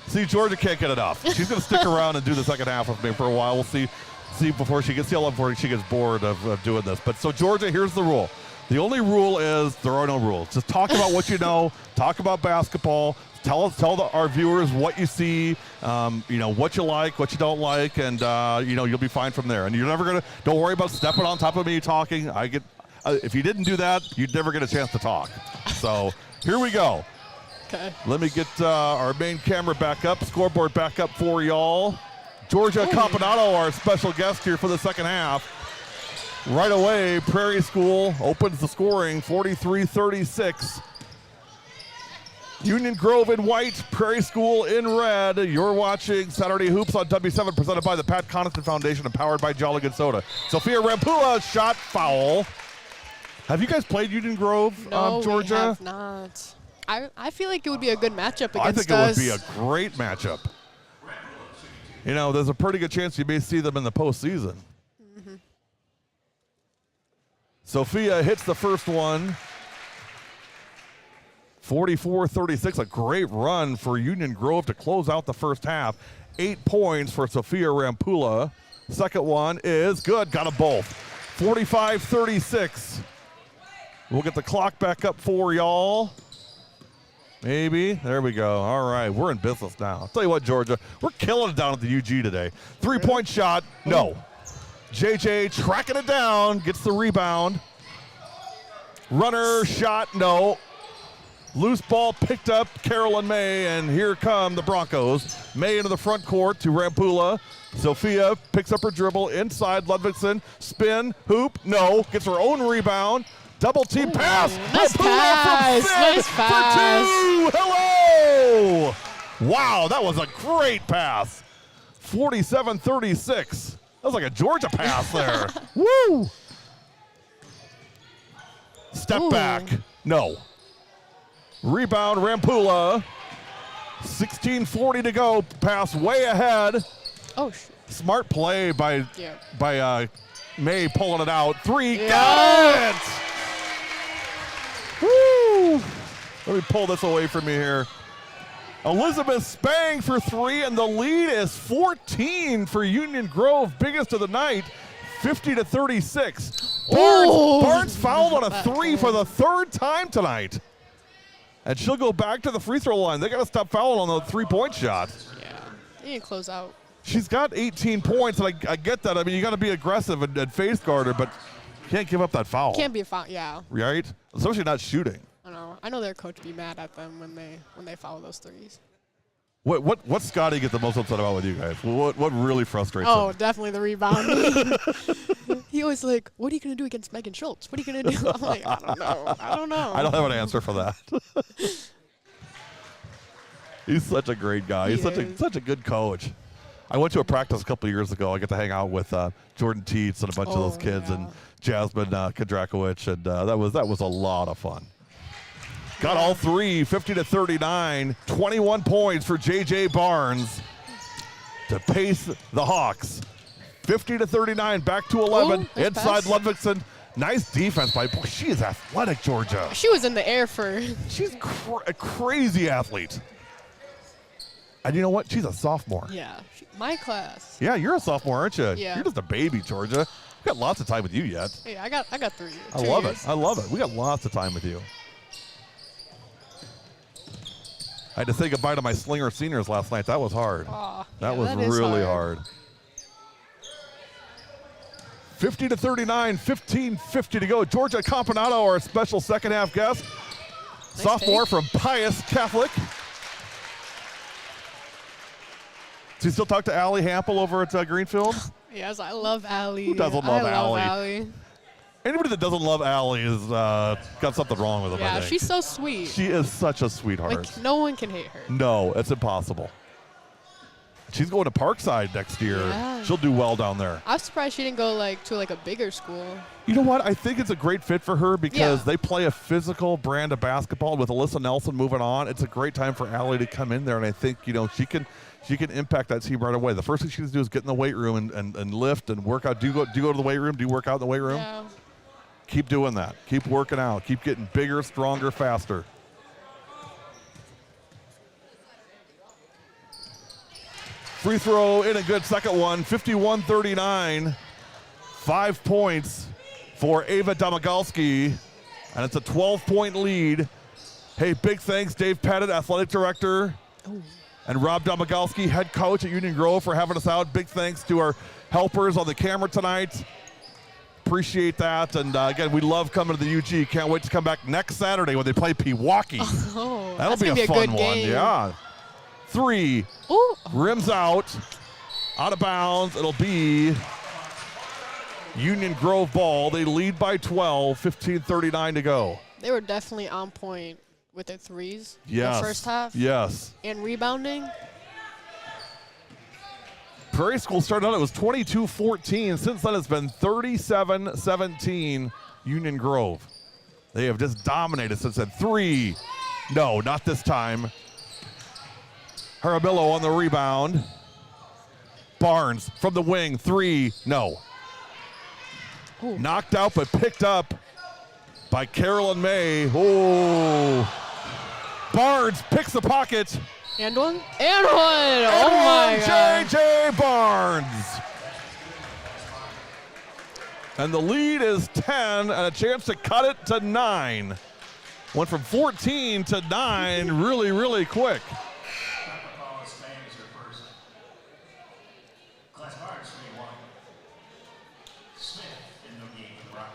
See, Georgia can't get enough. She's going to stick around and do the second half with me for a while. We'll see before she gets bored of doing this. But so Georgia, here's the rule. The only rule is there are no rules. Just talk about what you know. Talk about basketball. Tell our viewers what you see. What you like, what you don't like, and you'll be fine from there. And you're never gonna. Don't worry about stepping on top of me talking. If you didn't do that, you'd never get a chance to talk. So here we go. Okay. Let me get our main camera back up, scoreboard back up for y'all. Georgia Campanato, our special guest here for the second half. Right away, Prairie School opens the scoring, 43-36. Union Grove in white, Prairie School in red. You're watching Saturday Hoops on W7, presented by the Pat Connaughton Foundation and powered by Jolly Good Soda. Sophia Rampula, shot foul. Have you guys played Union Grove, No, Georgia? we have not. I feel like it would be a good matchup against us. I think it would be a great matchup. There's a pretty good chance you may see them in the postseason. Mm-hmm. Sophia hits the first one. 44-36, a great run for Union Grove to close out the first half. 8 points for Sophia Rampula. Second one is good, got them both. 45-36. We'll get the clock back up for y'all. Maybe. There we go. All right. We're in business now. I'll tell you what, Georgia, we're killing it down at the UG today. 3-point shot. No. JJ tracking it down. Gets the rebound. Runner shot. No. Loose ball picked up. Carolyn May. And here come the Broncos. May into the front court to Rampula. Sophia picks up her dribble inside Ludvigsen. Spin. Hoop. No. Gets her own rebound. Double team pass. Nice pass. Nice pass. For 2. Hello. Wow, that was a great pass. 47-36. That was like a Georgia pass there. Woo. Step back. No. Rebound, Rampula. 16:40 to go. Pass way ahead. Oh, shoot. Smart play by May pulling it out. 3. Yeah. Got it. Woo! Let me pull this away from me here. Elizabeth Spang for 3, and the lead is 14 for Union Grove, biggest of the night, 50-36. Barnes fouled on a 3 for the third time tonight. And she'll go back to the free throw line. They got to stop fouling on the 3-point shot. Yeah. You need to close out. She's got 18 points, and I get that. I mean, you got to be aggressive and face guard her, but you can't give up that foul. Can't be a foul. Yeah. Right? Especially not shooting. I know their coach would be mad at them when they foul those threes. What Scotty get the most upset about with you guys? What really frustrates Oh, him? definitely the rebound. He always like, what are you going to do against Megan Schultz? What are you going to do? I'm like, I don't know. I don't have an answer for that. He's such a great guy. He's such a good coach. I went to a practice a couple of years ago. I got to hang out with Jordan Teets and a bunch of those kids and Jasmine Kodrakowicz, and that was a lot of fun. Got all 3, 50-39, 21 points for J.J. Barnes to pace the Hawks. 50-39, back to 11, nice inside pass. Ludvigsen. Nice defense by, boy, she is athletic, Georgia. She was in the air for. She's a crazy athlete. And you know what? She's a sophomore. Yeah, my class. Yeah, you're a sophomore, aren't you? Yeah. You're just a baby, Georgia. We got lots of time with you yet. Hey, I got 3. I love it. I love it. We got lots of time with you. I had to say goodbye to my Slinger seniors last night. That was hard. Aw, that yeah, was that is really hard. 50-39, 15:50 to go. Georgia Campanado, our special second half guest. Nice Sophomore take. from Pius Catholic. Do you still talk to Allie Hampel over at Greenfield? Yes, I love Allie. Who doesn't love I love Allie? Allie. Anybody that doesn't love Allie has got something wrong with them, I Yeah, think. she's so sweet. She is such a sweetheart. Like, no one can hate her. No, it's impossible. She's going to Parkside next year. Yeah. She'll do well down there. I'm surprised she didn't go to a bigger school. You know what? I think it's a great fit for her because Yeah. they play a physical brand of basketball. With Alyssa Nelson moving on, it's a great time for Allie to come in there, and I think she can impact that team right away. The first thing she needs to do is get in the weight room and lift and work out. Do you go to the weight room? Do you work out in the weight room? Yeah. Keep doing that. Keep working out. Keep getting bigger, stronger, faster. Free throw in a good second one. 51-39. 5 points for Ava Domagalski. And it's a 12-point lead. Hey, big thanks, Dave Pettit, athletic director, and Rob Domagalski, head coach at Union Grove, for having us out. Big thanks to our helpers on the camera tonight. Appreciate that. And again, we love coming to the UG. Can't wait to come back next Saturday when they play Pewaukee. Oh, That'll that's be gonna a fun good one. game. Yeah. 3. Ooh. Rims out of bounds. It'll be Union Grove ball. They lead by 12, 15:39 to go. They were definitely on point with their threes Yes. in the first half. Yes. And rebounding. Prairie School started out, it was 22-14. Since then, it's been 37-17 Union Grove. They have just dominated since then. 3. No, not this time. Harabillo on the rebound. Barnes from the wing. 3. No. Ooh. Knocked out but picked up by Carolyn May. Oh. Barnes picks the pocket. And one. And one. Oh my God. J.J. Barnes. And the lead is 10 and a chance to cut it to 9. Went from 14 to 9 really, really quick.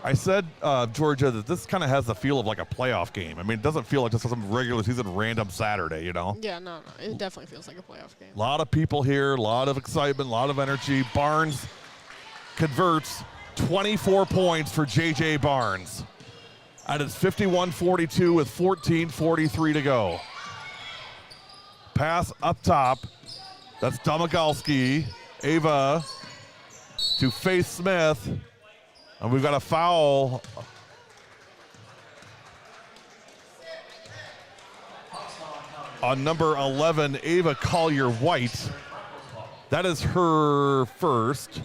I said, Georgia, that this kind of has the feel of like a playoff game. I mean, it doesn't feel like just some regular season random Saturday, you know? Yeah, no. It definitely feels like a playoff game. A lot of people here, a lot of excitement, a lot of energy. Barnes converts 24 points for J.J. Barnes. And it's 51-42 with 14:43 to go. Pass up top. That's Domagalski. Ava to Faith Smith. And we've got a foul on number 11, Ava Collier-White. That is her first.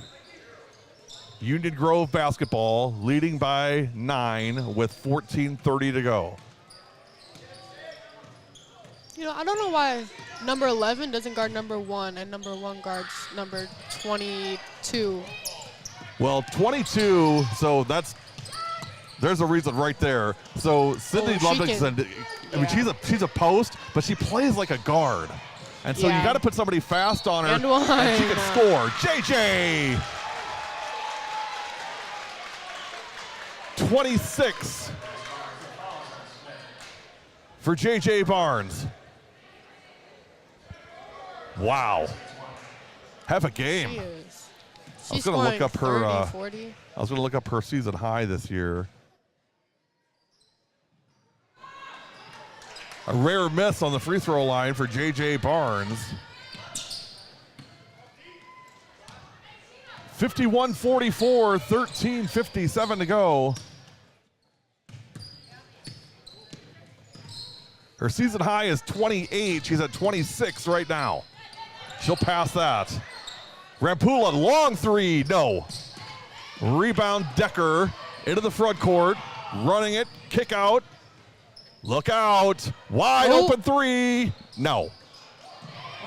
Union Grove basketball leading by 9 with 14:30 to go. You know, I don't know why number 11 doesn't guard number 1 and number 1 guards number 22. Well, 22, so there's a reason right there. So Sydney she Ludvigsen, I mean, she's a post, but she plays like a guard. And so you Yeah. got to put somebody fast on her, And one. she can score. JJ! 26 for JJ Barnes. Wow. Have a game. She is. I was She's gonna look scoring up her, 30, 40. I was going to look up her season high this year. A rare miss on the free throw line for J.J. Barnes. 51-44, 13:57 to go. Her season high is 28. She's at 26 right now. She'll pass that. Rampula, long three, no. Rebound Decker into the front court, running it, kick out. Look out, wide open three, no.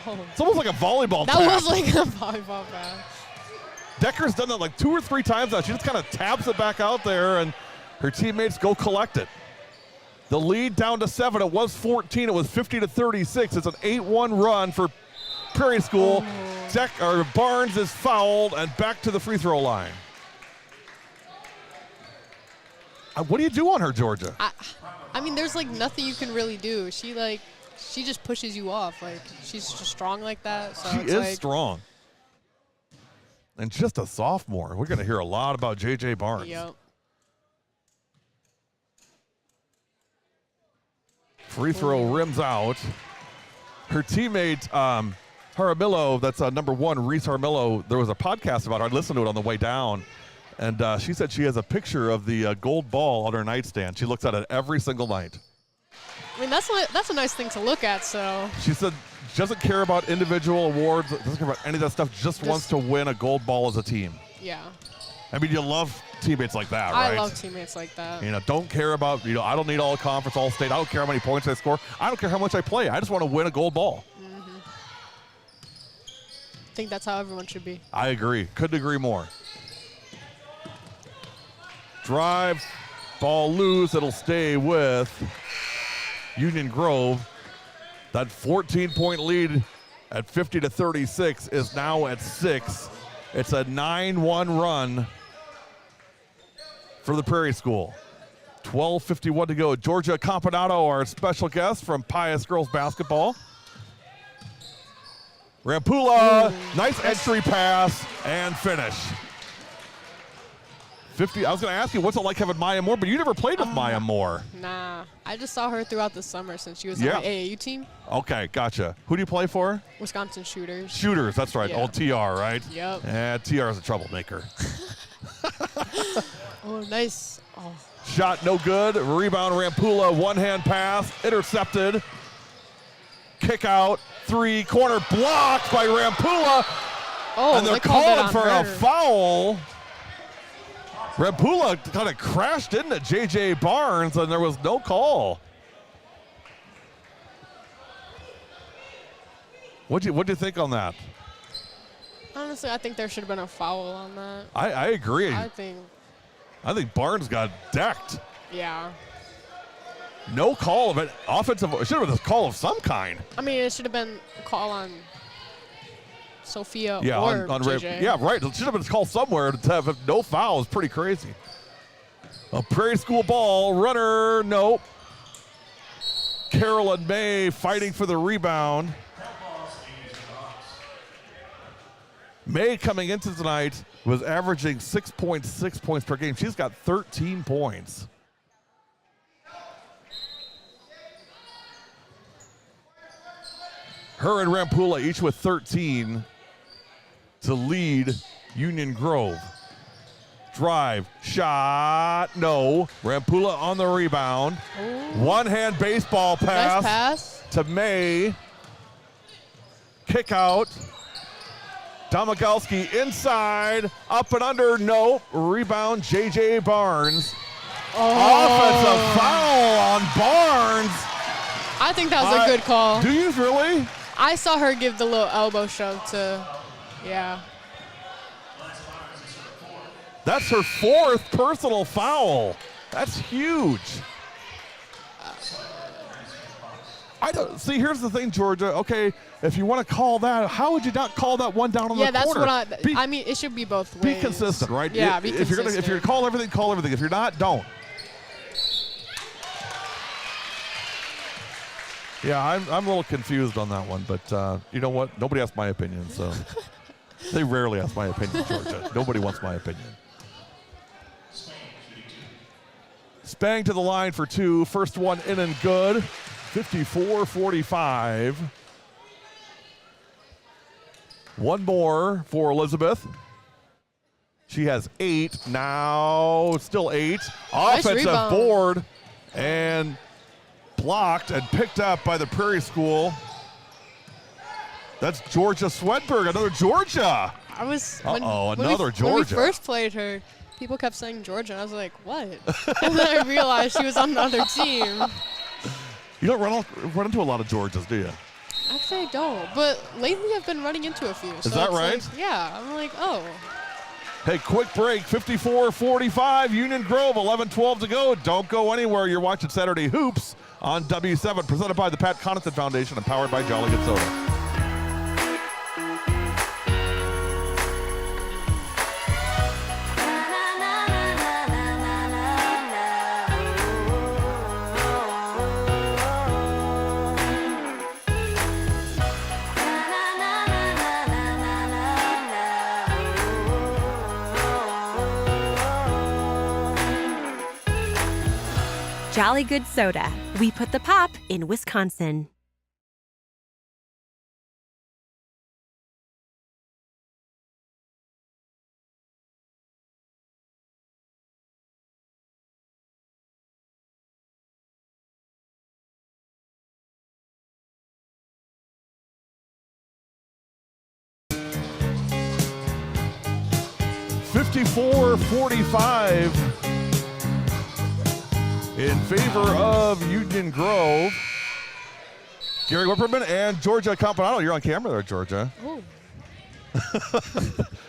Oh. It's almost like a volleyball That tap. was like a volleyball pass. Decker's done that like 2 or 3 times now. She just kind of taps it back out there and her teammates go collect it. The lead down to 7. It was 14. It was 50-36. It's an 8-1 run for Prairie School. Barnes is fouled and back to the free throw line. What do you do on her, Georgia? I mean, there's like nothing you can really do. She just pushes you off. Like she's just strong like that. So She it's is like, strong. And just a sophomore. We're going to hear a lot about J.J. Barnes. Yep. Free throw rims out. Her teammate, Jaramillo, that's number 1, Reese Jaramillo, there was a podcast about her. I listened to it on the way down. And she said she has a picture of the gold ball on her nightstand. She looks at it every single night. I mean, that's a nice thing to look at. So She said she doesn't care about individual awards, doesn't care about any of that stuff, just wants to win a gold ball as a team. yeah, I mean, you love teammates like that, right? I love teammates like that. You know, don't care about, I don't need all conference, all state. I don't care how many points I score. I don't care how much I play. I just want to win a gold ball. I think that's how everyone should be. I agree. Couldn't agree more. Drive, ball loose. It'll stay with Union Grove. That 14-point lead at 50-36 is now at 6. It's a 9-1 run for the Prairie School. 12:51 to go. Georgia Campanado, our special guest from Pius Girls Basketball. Rampula, nice entry pass and finish. 50. I was going to ask you, what's it like having Maya Moore, but you never played with Maya Moore. Nah, I just saw her throughout the summer since she was on the AAU team. Okay, gotcha. Who do you play for? Wisconsin Shooters. Shooters, that's right. Yeah. Old TR, right? Yep. Yeah, TR is a troublemaker. Oh, nice. Oh. Shot no good. Rebound Rampula, one-hand pass, intercepted. Kick out, 3, corner blocked by Rampula. Oh, And they're they called it calling on for her. a foul. Rampula kind of crashed into J.J. Barnes, and there was no call. What'd you think on that? Honestly, I think there should have been a foul on that. I agree. I think, Barnes got decked. yeah. No call of it. Offensive. It should have been a call of some kind. I mean, it should have been a call on Sophia Yeah, or on JJ. yeah, right. It should have been a call somewhere to have no foul. Is pretty crazy. A Prairie School ball. Runner, nope. Carolyn May fighting for the rebound. May coming into tonight was averaging 6.6 points per game. She's got 13 points. Her and Rampula each with 13 to lead Union Grove. Drive, shot, no. Rampula on the rebound. Ooh. One-hand baseball pass, Nice pass. to May. Kick out. Domagowski inside, up and under, no. Rebound, J.J. Barnes. Offensive foul on Barnes. I think that was a good call. Do you really? I saw her give the little elbow shove to, yeah. That's her 4th personal foul. That's huge. I don't see. Here's the thing, Georgia. Okay, if you want to call that, how would you not call that one down on the corner? Yeah, that's what I mean, it should be both ways. Be consistent, right? Yeah, if, be if you're consistent. if you're gonna call everything, call everything. If you're not, don't. Yeah, I'm a little confused on that one, but you know what? Nobody asked my opinion, so they rarely ask my opinion, Georgia. Nobody wants my opinion. Spang to the line for 2. First one in and good. 54-45. One more for Elizabeth. She has 8 now. Still 8. Nice Offensive rebound. board and blocked and picked up by the Prairie School. That's Georgia Swedberg, another Georgia. I was Another when we Georgia. first played her, people kept saying Georgia, and I was like, what? And then I realized she was on the other team. You don't run into a lot of Georgias, do you? Actually, I don't. But lately, I've been running into a few. Is that right? Like, yeah, I'm like, oh. Hey, quick break, 54-45, Union Grove, 11-12 to go. Don't go anywhere. You're watching Saturday Hoops on W7, presented by the Pat Connaughton Foundation and powered by Jolly Good Soda. Jolly Good Soda. We put the pop in Wisconsin. $54-45 in favor of Union Grove. Gary Whipperman and Georgia Campanado. You're on camera there, Georgia. Oh.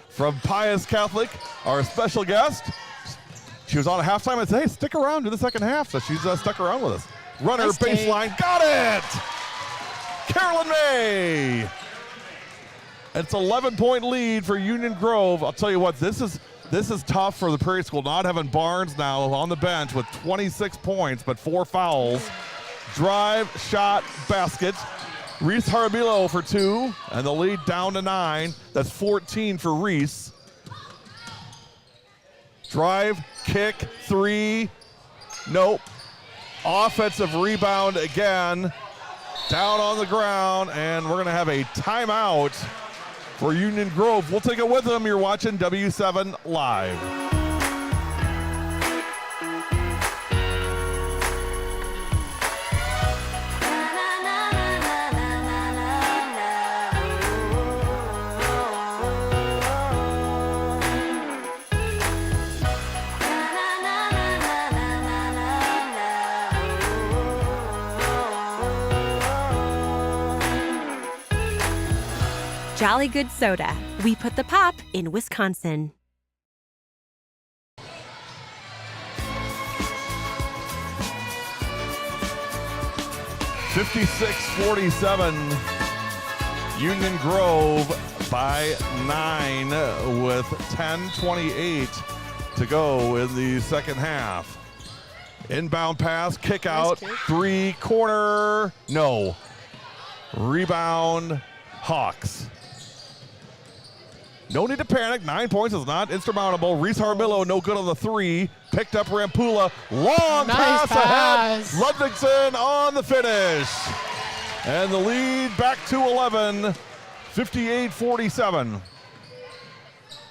From Pius Catholic, our special guest. She was on at halftime and said, hey, stick around to the second half. So she's stuck around with us. Runner, Nice baseline, got it! Carolyn May. It's 11-point lead for Union Grove. I'll tell you what, this is tough for the Prairie School, not having Barnes now on the bench with 26 points, but 4 fouls. Drive, shot, basket. Reese Harabilo for 2, and the lead down to 9. That's 14 for Reese. Drive, kick, 3. Nope. Offensive rebound again. Down on the ground, and we're going to have a timeout for Union Grove. We'll take it with them. You're watching W7 Live. Jolly Good Soda. We put the pop in Wisconsin. $56-47. Union Grove by 9 with 10:28 to go in the second half. Inbound pass, kick out, Nice kick. 3, corner, no. Rebound, Hawks. No need to panic. 9 points is not insurmountable. Reese Harmillo, no good on the 3. Picked up Rampula. Long Nice pass ahead. pass. Ludvigsen on the finish. And the lead back to 11. 58-47.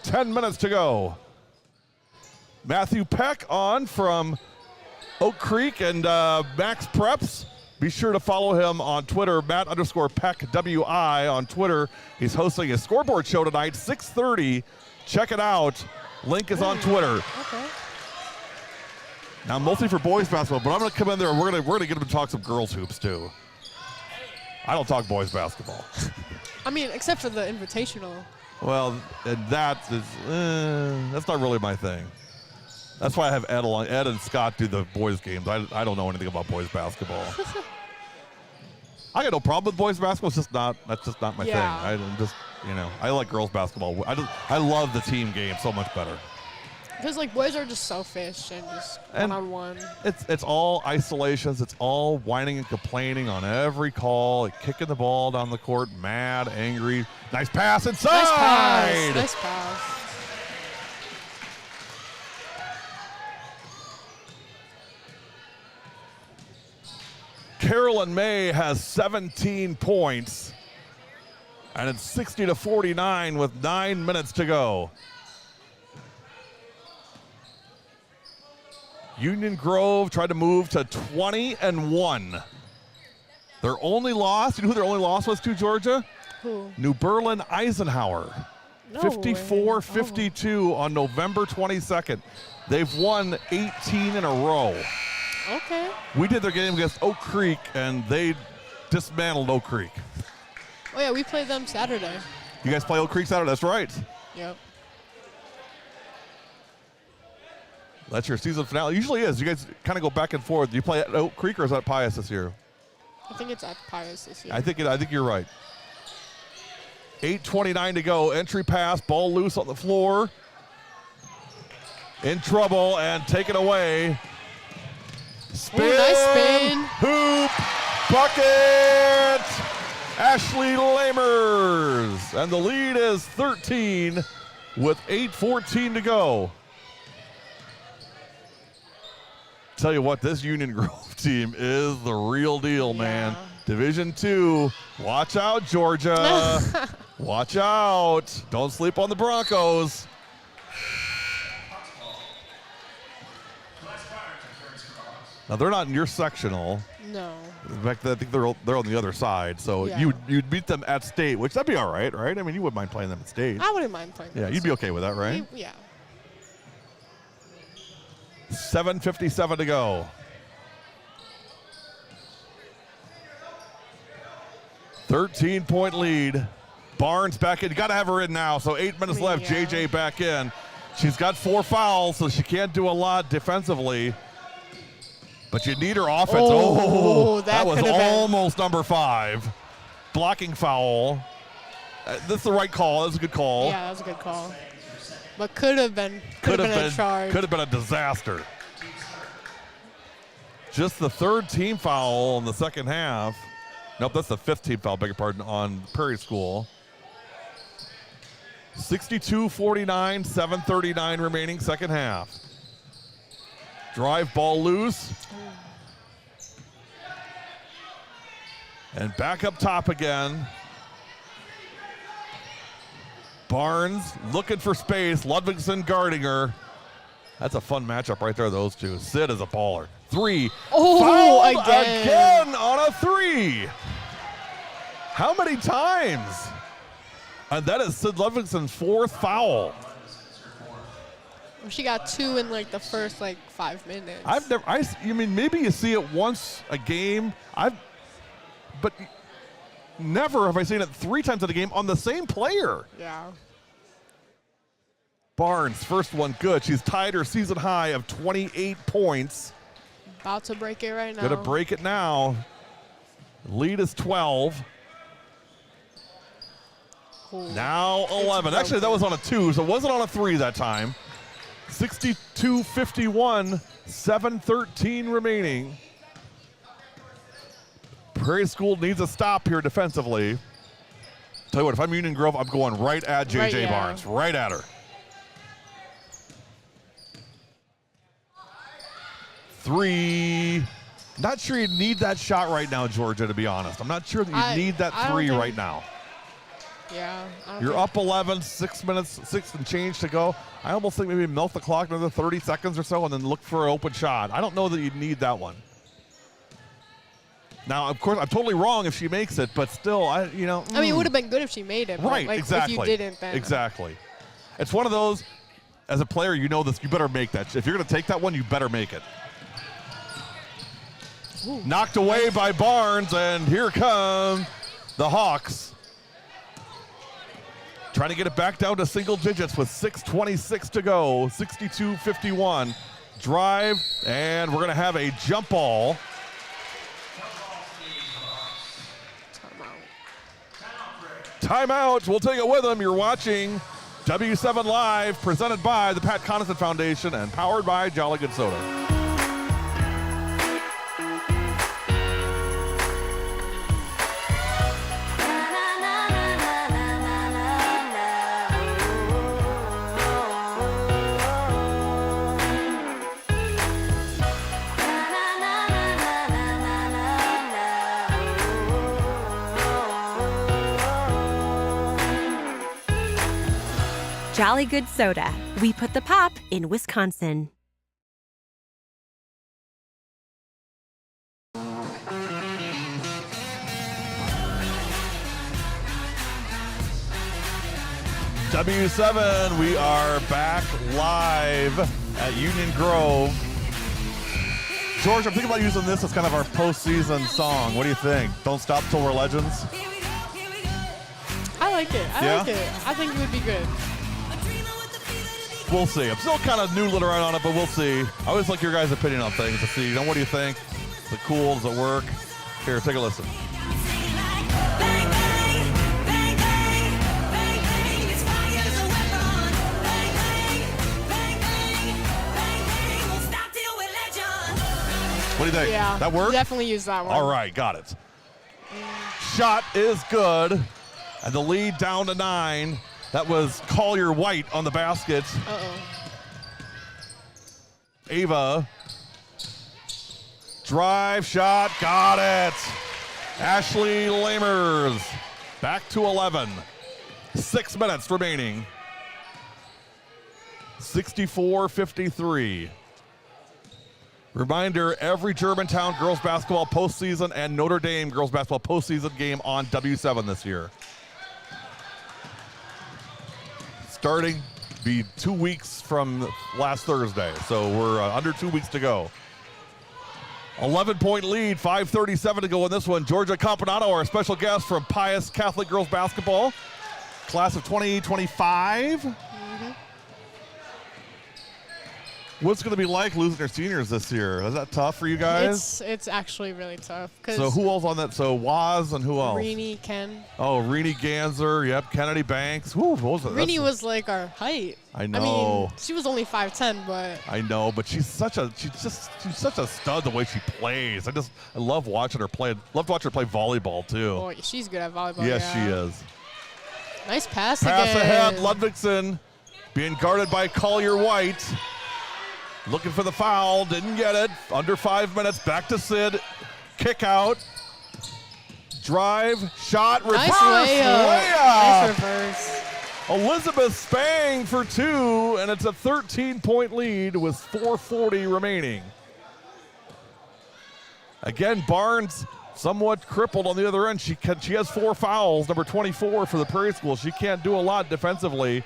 10 minutes to go. Matthew Peck on from Oak Creek and Max Preps. Be sure to follow him on Twitter, Matt_Peck WI on Twitter. He's hosting a scoreboard show tonight, 6:30. Check it out. Link is on Twitter. Okay. Now, mostly for boys basketball, but I'm going to come in there and we're going to get him to talk some girls hoops too. I don't talk boys basketball. I mean, except for the invitational. Well, and that's not really my thing. That's why I have Ed along. Ed and Scott do the boys games. I don't know anything about boys basketball. I got no problem with boys basketball. That's just not my thing. I like girls basketball. I love the team game so much better. Because like boys are just selfish and just one-on-one. It's all isolations. It's all whining and complaining on every call. Like kicking the ball down the court, mad, angry. Nice pass inside. Nice pass. Nice pass. Carolyn May has 17 points, and it's 60-49 with 9 minutes to go. Union Grove tried to move to 20-1. Their only loss, you know who their only loss was to, Georgia? Who? New Berlin Eisenhower. No 54-52 on November 22nd. They've won 18 in a row. Okay. We did their game against Oak Creek, and they dismantled Oak Creek. Oh, yeah, we played them Saturday. You guys play Oak Creek Saturday? That's right. Yep. That's your season finale. Usually is. You guys kind of go back and forth. Do you play at Oak Creek or is that Pius this year? I think it's at Pius this year. I think you're right. 8:29 to go. Entry pass. Ball loose on the floor. In trouble and taken away. Spin. Ooh, nice spin. Hoop. Bucket. Ashley Lamers. And the lead is 13 with 8:14 to go. Tell you what, this Union Grove team is the real deal, man. Division II. Watch out, Georgia. Watch out. Don't sleep on the Broncos. Now, they're not in your sectional. No. In fact, I think they're on the other side. So you'd beat them at state, which that'd be all right, right? I mean, you wouldn't mind playing them at state. I wouldn't mind playing them. Yeah, you'd be okay with that, right? Yeah. 7:57 to go. 13-point lead. Barnes back in. You got to have her in now. So 8 minutes left. Yeah. JJ back in. She's got 4 fouls, so she can't do a lot defensively. But you need her offense. That was almost number 5. Blocking foul. That's the right call. That's a good call. Yeah, that was a good call. But could have been a charge. Could have been a disaster. Just the 3rd team foul in the second half. Nope, that's the 5th team foul, beg your pardon, on Prairie School. 62-49, 7:39 remaining, second half. Drive, ball loose. And back up top again. Barnes looking for space. Ludvigsen guarding her. That's a fun matchup right there, those two. Sid is a baller. 3. Oh, again on a 3. How many times? And that is Sid Ludvigsen's 4th foul. She got 2 in like the first 5 minutes. I mean, maybe you see it once a game. But never have I seen it 3 times in a game on the same player. Yeah. Barnes, first one good. She's tied her season high of 28 points. About to break it right now. Gonna break it now. Lead is 12. Ooh. Now 11. Actually, that was on a 2, so it wasn't on a 3 that time. 62-51, 7:13 remaining. Prairie School needs a stop here defensively. Tell you what, if I'm Union Grove, I'm going right at JJ Barnes, right at her. Three. Not sure you need that shot right now, Georgia, to be honest. I'm not sure that you need that 3 right now. Yeah. You're up 11, 6 minutes, 6 and change to go. I almost think maybe milk the clock another 30 seconds or so and then look for an open shot. I don't know that you need that one. Now, of course, I'm totally wrong if she makes it, but still, I mean, it would have been good if she made it. Right, but exactly. If you didn't, then. Exactly. It's one of those, as a player, you know this, you better make that. If you're going to take that one, you better make it. Ooh. Knocked away by Barnes, and here come the Hawks. Trying to get it back down to single digits with 6:26 to go, 62-51. Drive, and we're going to have a jump ball. Timeout. We'll take it with them. You're watching W7 Live, presented by the Pat Connaughton Foundation and powered by Jolly Good Soda. Jolly Good Soda. We put the pop in Wisconsin. W7, we are back live at Union Grove. George, I'm thinking about using this as kind of our postseason song. What do you think? Don't Stop Till We're Legends? I like it. I like it. I think it would be good. We'll see. I'm still kind of noodling around on it, but we'll see. I always like your guys' opinion on things to see. What do you think? Is it cool? Does it work? Here, take a listen. What do you think? Yeah. That worked? Definitely use that one. All right, got it. Shot is good. And the lead down to 9. That was Collier White on the basket. Ava. Drive shot, got it. Ashley Lamers back to 11. 6 minutes remaining. 64-53. Reminder, every Germantown girls basketball postseason and Notre Dame girls basketball postseason game on W7 this year. Starting be 2 weeks from last Thursday, so we're under 2 weeks to go. 11-point lead, 5:37 to go in this one. Georgia Campanado, our special guest from Pius Catholic Girls Basketball, class of 2025. What's it going to be like losing their seniors this year? Is that tough for you guys? It's actually really tough. So who else on that? So Waz and who else? Rini, Ken. Oh, Rini Ganser. Yep, Kennedy Banks. Who was it? Rini was like our height. I know. I mean, she was only 5'10", but I know, but she's such a stud the way she plays. I love watching her play. Love to watch her play volleyball too. boy, she's good at volleyball. Yes, yeah. she is. Nice pass Pass again. ahead, Ludvigsen being guarded by Collier White. Looking for the foul, didn't get it. Under 5 minutes, back to Sid. Kick out. Drive, shot, reverse. Nice layup. Nice reverse. Elizabeth Spang for 2, and it's a 13-point lead with 4:40 remaining. Again, Barnes somewhat crippled on the other end. She has 4 fouls, number 24 for the Prairie School. She can't do a lot defensively,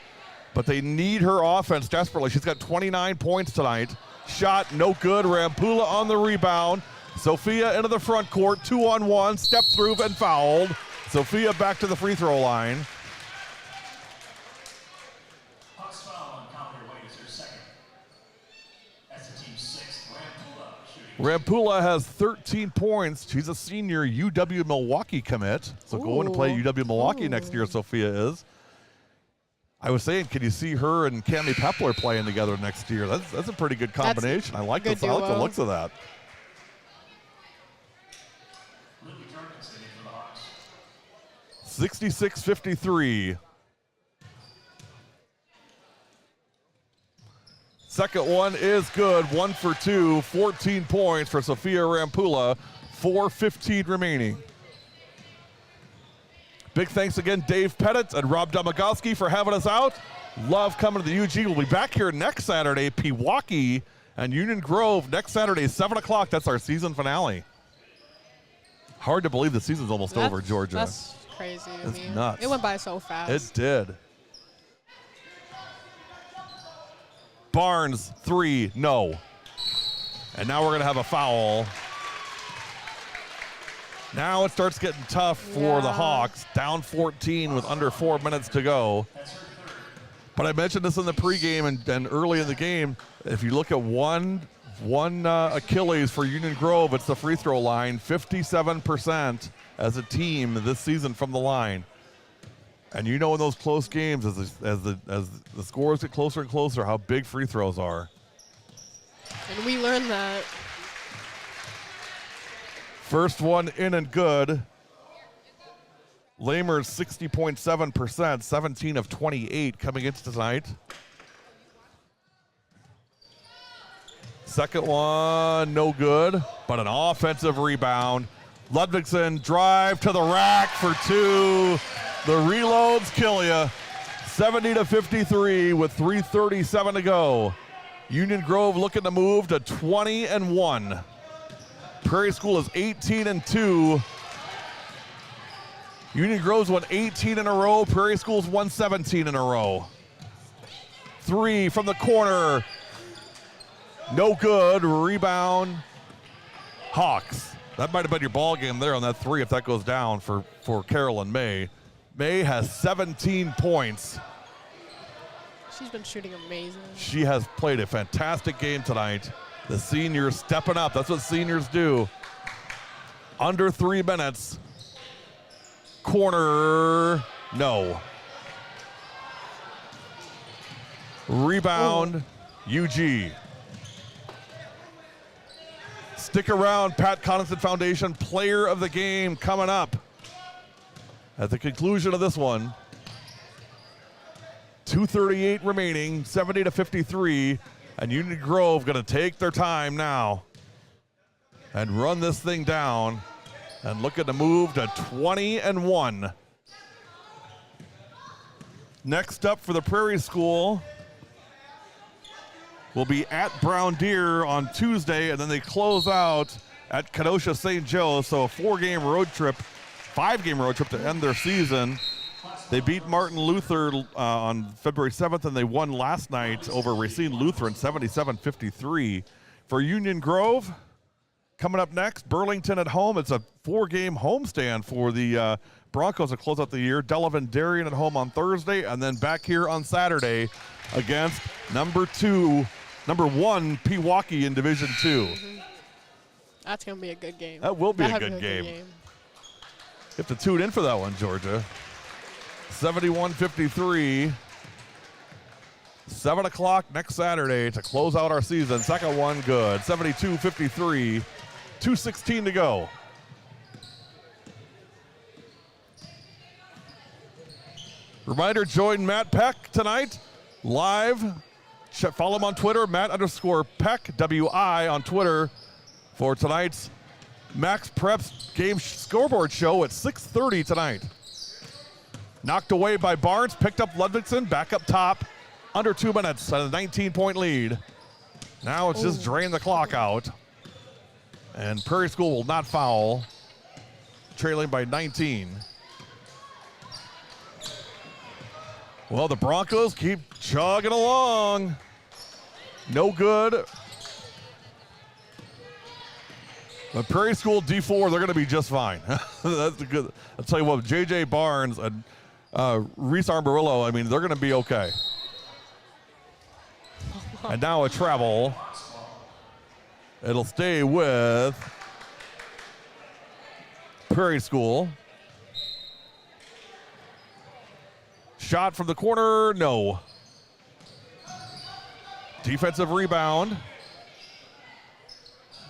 but they need her offense desperately. She's got 29 points tonight. Shot, no good. Rampula on the rebound. Sophia into the front court, 2-on-1, step through and fouled. Sophia back to the free throw line. Hawks foul on Collier White is her second. That's the team's 6th. Rampula shooting. Rampula has 13 points. She's a senior UW Milwaukee commit. So going to play UW Milwaukee next year, Sophia is. I was saying, can you see her and Cammie Pepler playing together next year? That's a pretty good combination. I like the looks of that. Lily Jorgensen in for the Hawks. 66-53. Second one is good. 1 for 2. 14 points for Sophia Rampula. 4:15 remaining. Big thanks again, Dave Pettit and Rob Domagowski, for having us out. Love coming to the UG. We'll be back here next Saturday, Pewaukee and Union Grove next Saturday, 7 o'clock. That's our season finale. Hard to believe the season's almost over, Georgia. That's crazy to It's me. nuts. It went by so fast. It did. Barnes, 3, no. And now we're going to have a foul. Now it starts getting tough for the Hawks. Down 14 with under 4 minutes to go. But I mentioned this in the pregame and early in the game. If you look at one Achilles for Union Grove, it's the free throw line. 57% as a team this season from the line. And you know in those close games, as the scores get closer and closer, how big free throws are. And we learned that. First one in and good. Lamers 60.7%, 17 of 28 coming into tonight. Second one, no good, but an offensive rebound. Ludvigsen drive to the rack for 2. The reloads kill you. 70-53 with 3:37 to go. Union Grove looking to move to 20-1. Prairie School is 18-2. Union Grove's won 18 in a row. Prairie School's won 17 in a row. 3 from the corner. No good. Rebound. Hawks. That might have been your ball game there on that 3 if that goes down for Carolyn May. May has 17 points. She's been shooting amazing. She has played a fantastic game tonight. The seniors stepping up. That's what seniors do. Under 3 minutes. Corner, no. Rebound, UG. Stick around, Pat Connaughton Foundation Player of the Game coming up. At the conclusion of this one, 2:38 remaining, 70-53, and Union Grove gonna take their time now and run this thing down and look at the move to 20-1. Next up for the Prairie School will be at Brown Deer on Tuesday, and then they close out at Kenosha St. Joe, so a 5-game road trip to end their season. They beat Martin Luther on February 7th, and they won last night over Racine Lutheran 77-53. For Union Grove, coming up next, Burlington at home. It's a 4-game homestand for the Broncos to close out the year. Delavan Darien at home on Thursday, and then back here on Saturday against number 1 Pewaukee in Division 2. That's going to be a good game. That will be a good game. You have to tune in for that one, Georgia. 71-53. 7 o'clock next Saturday to close out our season. Second one good. 72-53. 2:16 to go. Reminder, join Matt Peck tonight live. Follow him on Twitter, Matt_Peck, WI on Twitter, for tonight's Max Preps game scoreboard show at 6:30 tonight. Knocked away by Barnes, picked up Ludvigsen, back up top, under 2 minutes and a 19-point lead. Now it's just drain the clock out. And Prairie School will not foul, trailing by 19. Well, the Broncos keep chugging along. No good. But Prairie School D4, they're going to be just fine. That's good. I'll tell you what, J.J. Barnes and Reese Arborillo, I mean, they're going to be okay. And now a travel. It'll stay with Prairie School. Shot from the corner, no. Defensive rebound.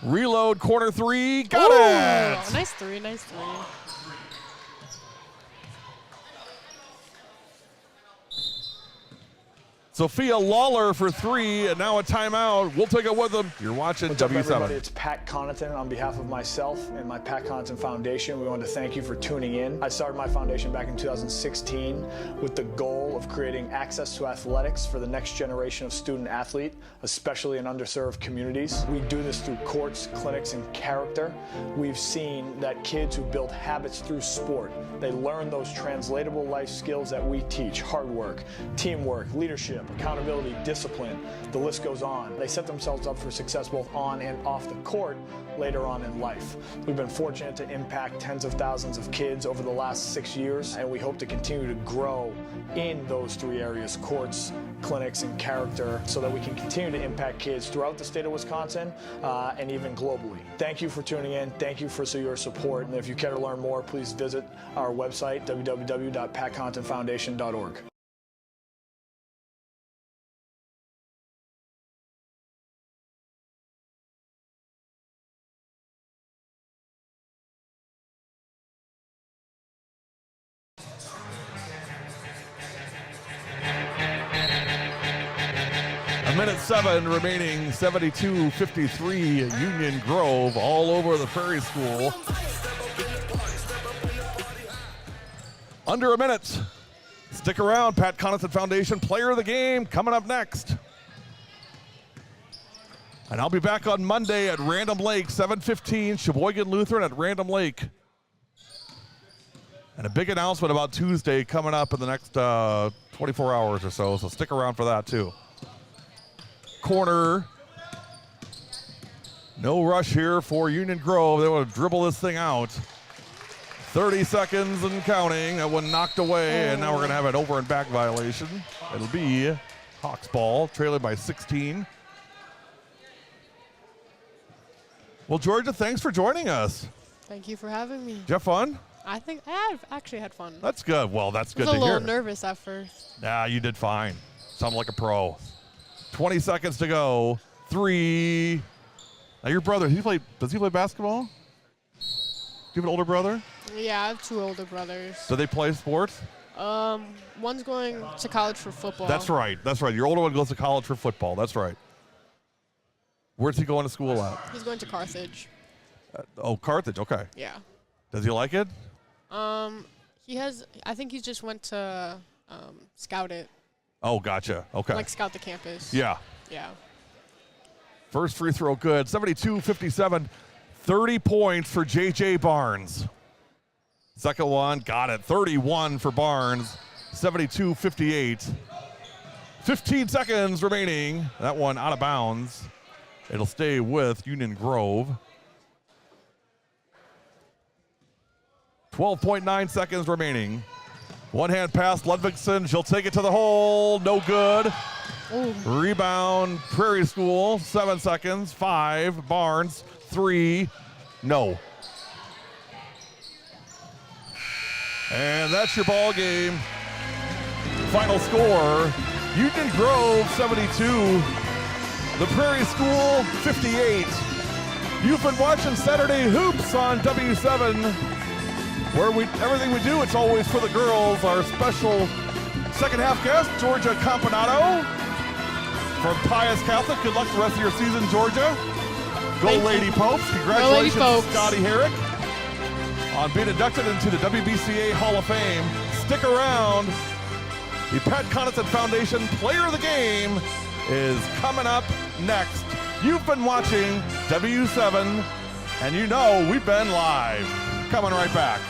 Reload, corner 3, got it! Nice three. Sophia Lawler for 3, and now a timeout. We'll take it with them. You're watching What's up, W7. everybody? It's Pat Connaughton. On behalf of myself and my Pat Connaughton Foundation, we want to thank you for tuning in. I started my foundation back in 2016 with the goal of creating access to athletics for the next generation of student athlete, especially in underserved communities. We do this through courts, clinics, and character. We've seen that kids who build habits through sport, they learn those translatable life skills that we teach: hard work, teamwork, leadership, accountability, discipline. The list goes on. They set themselves up for success both on and off the court later on in life. We've been fortunate to impact tens of thousands of kids over the last 6 years, and we hope to continue to grow in those 3 areas: courts, clinics, and character, so that we can continue to impact kids throughout the state of Wisconsin and even globally. Thank you for tuning in. Thank you for your support. And if you care to learn more, please visit our website, www.patconaghtonfoundation.org. Minute 7 remaining, 72-53, Union Grove all over the Prairie School. Under a minute. Stick around, Pat Connaughton Foundation Player of the Game coming up next. And I'll be back on Monday at Random Lake, 7:15, Sheboygan Lutheran at Random Lake. And a big announcement about Tuesday coming up in the next 24 hours or so stick around for that too. Corner. No rush here for Union Grove. They want to dribble this thing out. 30 seconds and counting. That one knocked away, and now we're going to have an over and back violation. It'll be Hawks ball, trailing by 16. Well, Georgia, thanks for joining us. Thank you for having me. Did you have fun? I think I have actually had fun. That's good. Well, that's I good was to a little hear. nervous at first. Nah, you did fine. Sounded like a pro. 20 seconds to go. 3. Now, your brother, does he play basketball? Do you have an older brother? Yeah, I have 2 older brothers. Do they play sports? One's going to college for football. That's right. That's right. Your older one goes to college for football. That's right. Where's he going to school at? He's going to Carthage. Carthage. Okay. Yeah. Does he like it? I think he just went to scout it, Oh, gotcha. Okay. like scout the campus. Yeah. Yeah. First free throw good. 72-57. 30 points for J.J. Barnes. Second one, got it. 31 for Barnes. 72-58. 15 seconds remaining. That one out of bounds. It'll stay with Union Grove. 12.9 seconds remaining. One hand pass, Ludvigsen. She'll take it to the hole. No good. Ooh. Rebound, Prairie School. 7 seconds. 5. Barnes. 3. No. And that's your ball game. Final score, Union Grove 72, the Prairie School 58. You've been watching Saturday Hoops on W7, where everything we do, it's always for the girls. Our special second half guest, Georgia CONNAUGHTON from Pius Catholic. Good luck the rest of your season, Georgia. Go Thank Lady you. Popes. Go Congratulations Lady Popes. to Scotty Herrick on being inducted into the WBCA Hall of Fame. Stick around. The Pat Connaughton Foundation Player of the Game is coming up next. You've been watching W7, and you know we've been live. Coming right back.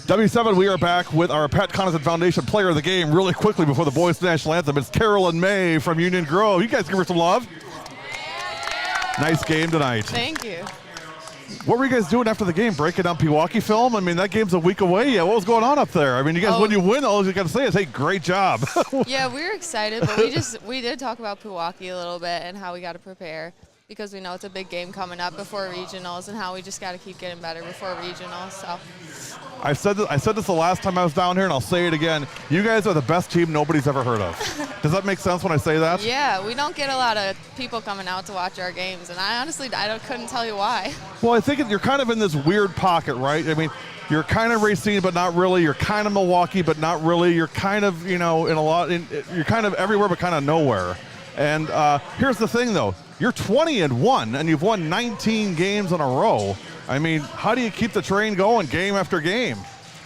W7, we are back with our Pat Connaughton Foundation Player of the Game. Really quickly before the boys' national anthem, it's Carolyn May from Union Grove. You guys give her some love. Nice game tonight. Thank you. What were you guys doing after the game? Breaking down Pewaukee film? I mean, that game's a week away. Yeah, what was going on up there? I mean, you guys, when you win, all you got to say is, hey, great job. Yeah, we were excited, but we did talk about Pewaukee a little bit and how we got to prepare because we know it's a big game coming up before regionals and how we just got to keep getting better before regionals. So. I said this the last time I was down here, and I'll say it again. You guys are the best team nobody's ever heard of. Does that make sense when I say that? Yeah, we don't get a lot of people coming out to watch our games, and I honestly couldn't tell you why. Well, I think you're kind of in this weird pocket, right? I mean, you're kind of Racine, but not really. You're kind of Milwaukee, but not really. You're kind of, you're kind of everywhere, but kind of nowhere. And here's the thing, though. You're 20-1, and you've won 19 games in a row. I mean, how do you keep the train going game after game?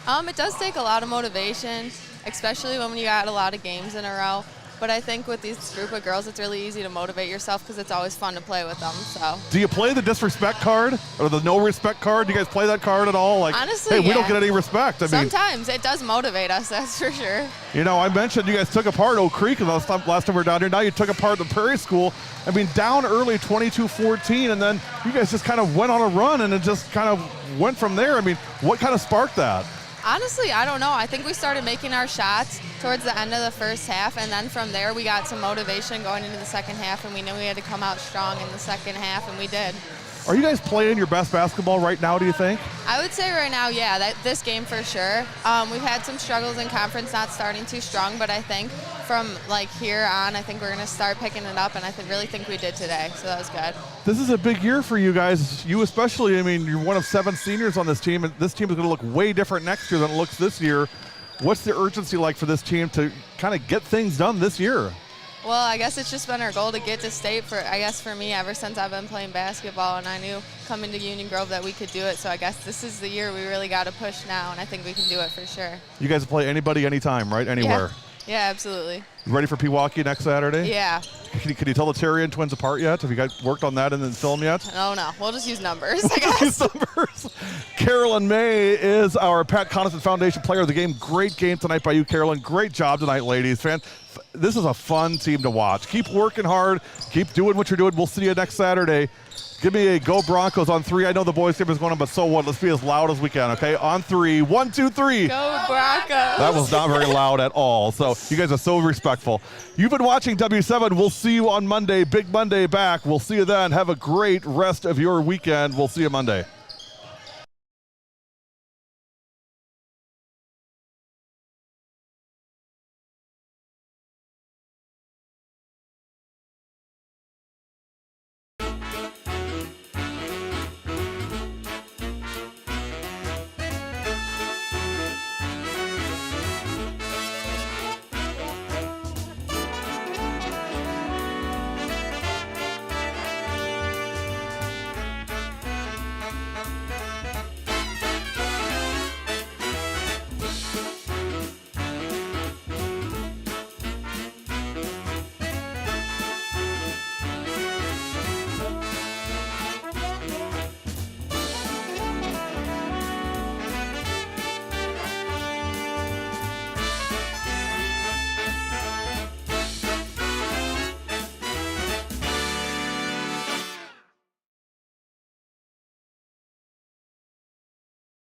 It does take a lot of motivation, especially when you got a lot of games in a row. But I think with this group of girls, it's really easy to motivate yourself because it's always fun to play with them. So. Do you play the disrespect card or the no respect card? Do you guys play that card at all? Like, honestly, hey, we don't get any respect. Sometimes it does motivate us, that's for sure. You know, I mentioned you guys took apart Oak Creek last time we were down here. Now you took apart the Prairie School. I mean, down early 22-14, and then you guys just kind of went on a run, and it just kind of went from there. I mean, what kind of sparked that? Honestly, I don't know. I think we started making our shots towards the end of the first half, and then from there we got some motivation going into the second half, and we knew we had to come out strong in the second half, and we did. Are you guys playing your best basketball right now, do you think? I would say right now, yeah, this game for sure. We've had some struggles in conference, not starting too strong, but I think from here on, I think we're going to start picking it up, and I really think we did today, so that was good. This is a big year for you guys, you especially. I mean, you're one of 7 seniors on this team, and this team is going to look way different next year than it looks this year. What's the urgency like for this team to kind of get things done this year? Well, I guess it's just been our goal to get to state for me ever since I've been playing basketball, and I knew coming to Union Grove that we could do it. So I guess this is the year we really got to push now, and I think we can do it for sure. You guys play anybody, anytime, right? Anywhere. Yeah, absolutely. You ready for Pewaukee next Saturday? Yeah. Can you tell the Terrian twins apart yet? Have you guys worked on that in the film yet? No. We'll just use numbers, I guess. Carolyn May is our Pat Connaughton Foundation Player of the Game. Great game tonight by you, Carolyn. Great job tonight, ladies. This is a fun team to watch. Keep working hard. Keep doing what you're doing. We'll see you next Saturday. Give me a Go Broncos on 3. I know the boys' game is going on, but so what? Let's be as loud as we can, okay? On 3. 1, 2, 3. Go Broncos. That was not very loud at all. So you guys are so respectful. You've been watching W7. We'll see you on Monday. Big Monday back. We'll see you then. Have a great rest of your weekend. We'll see you Monday.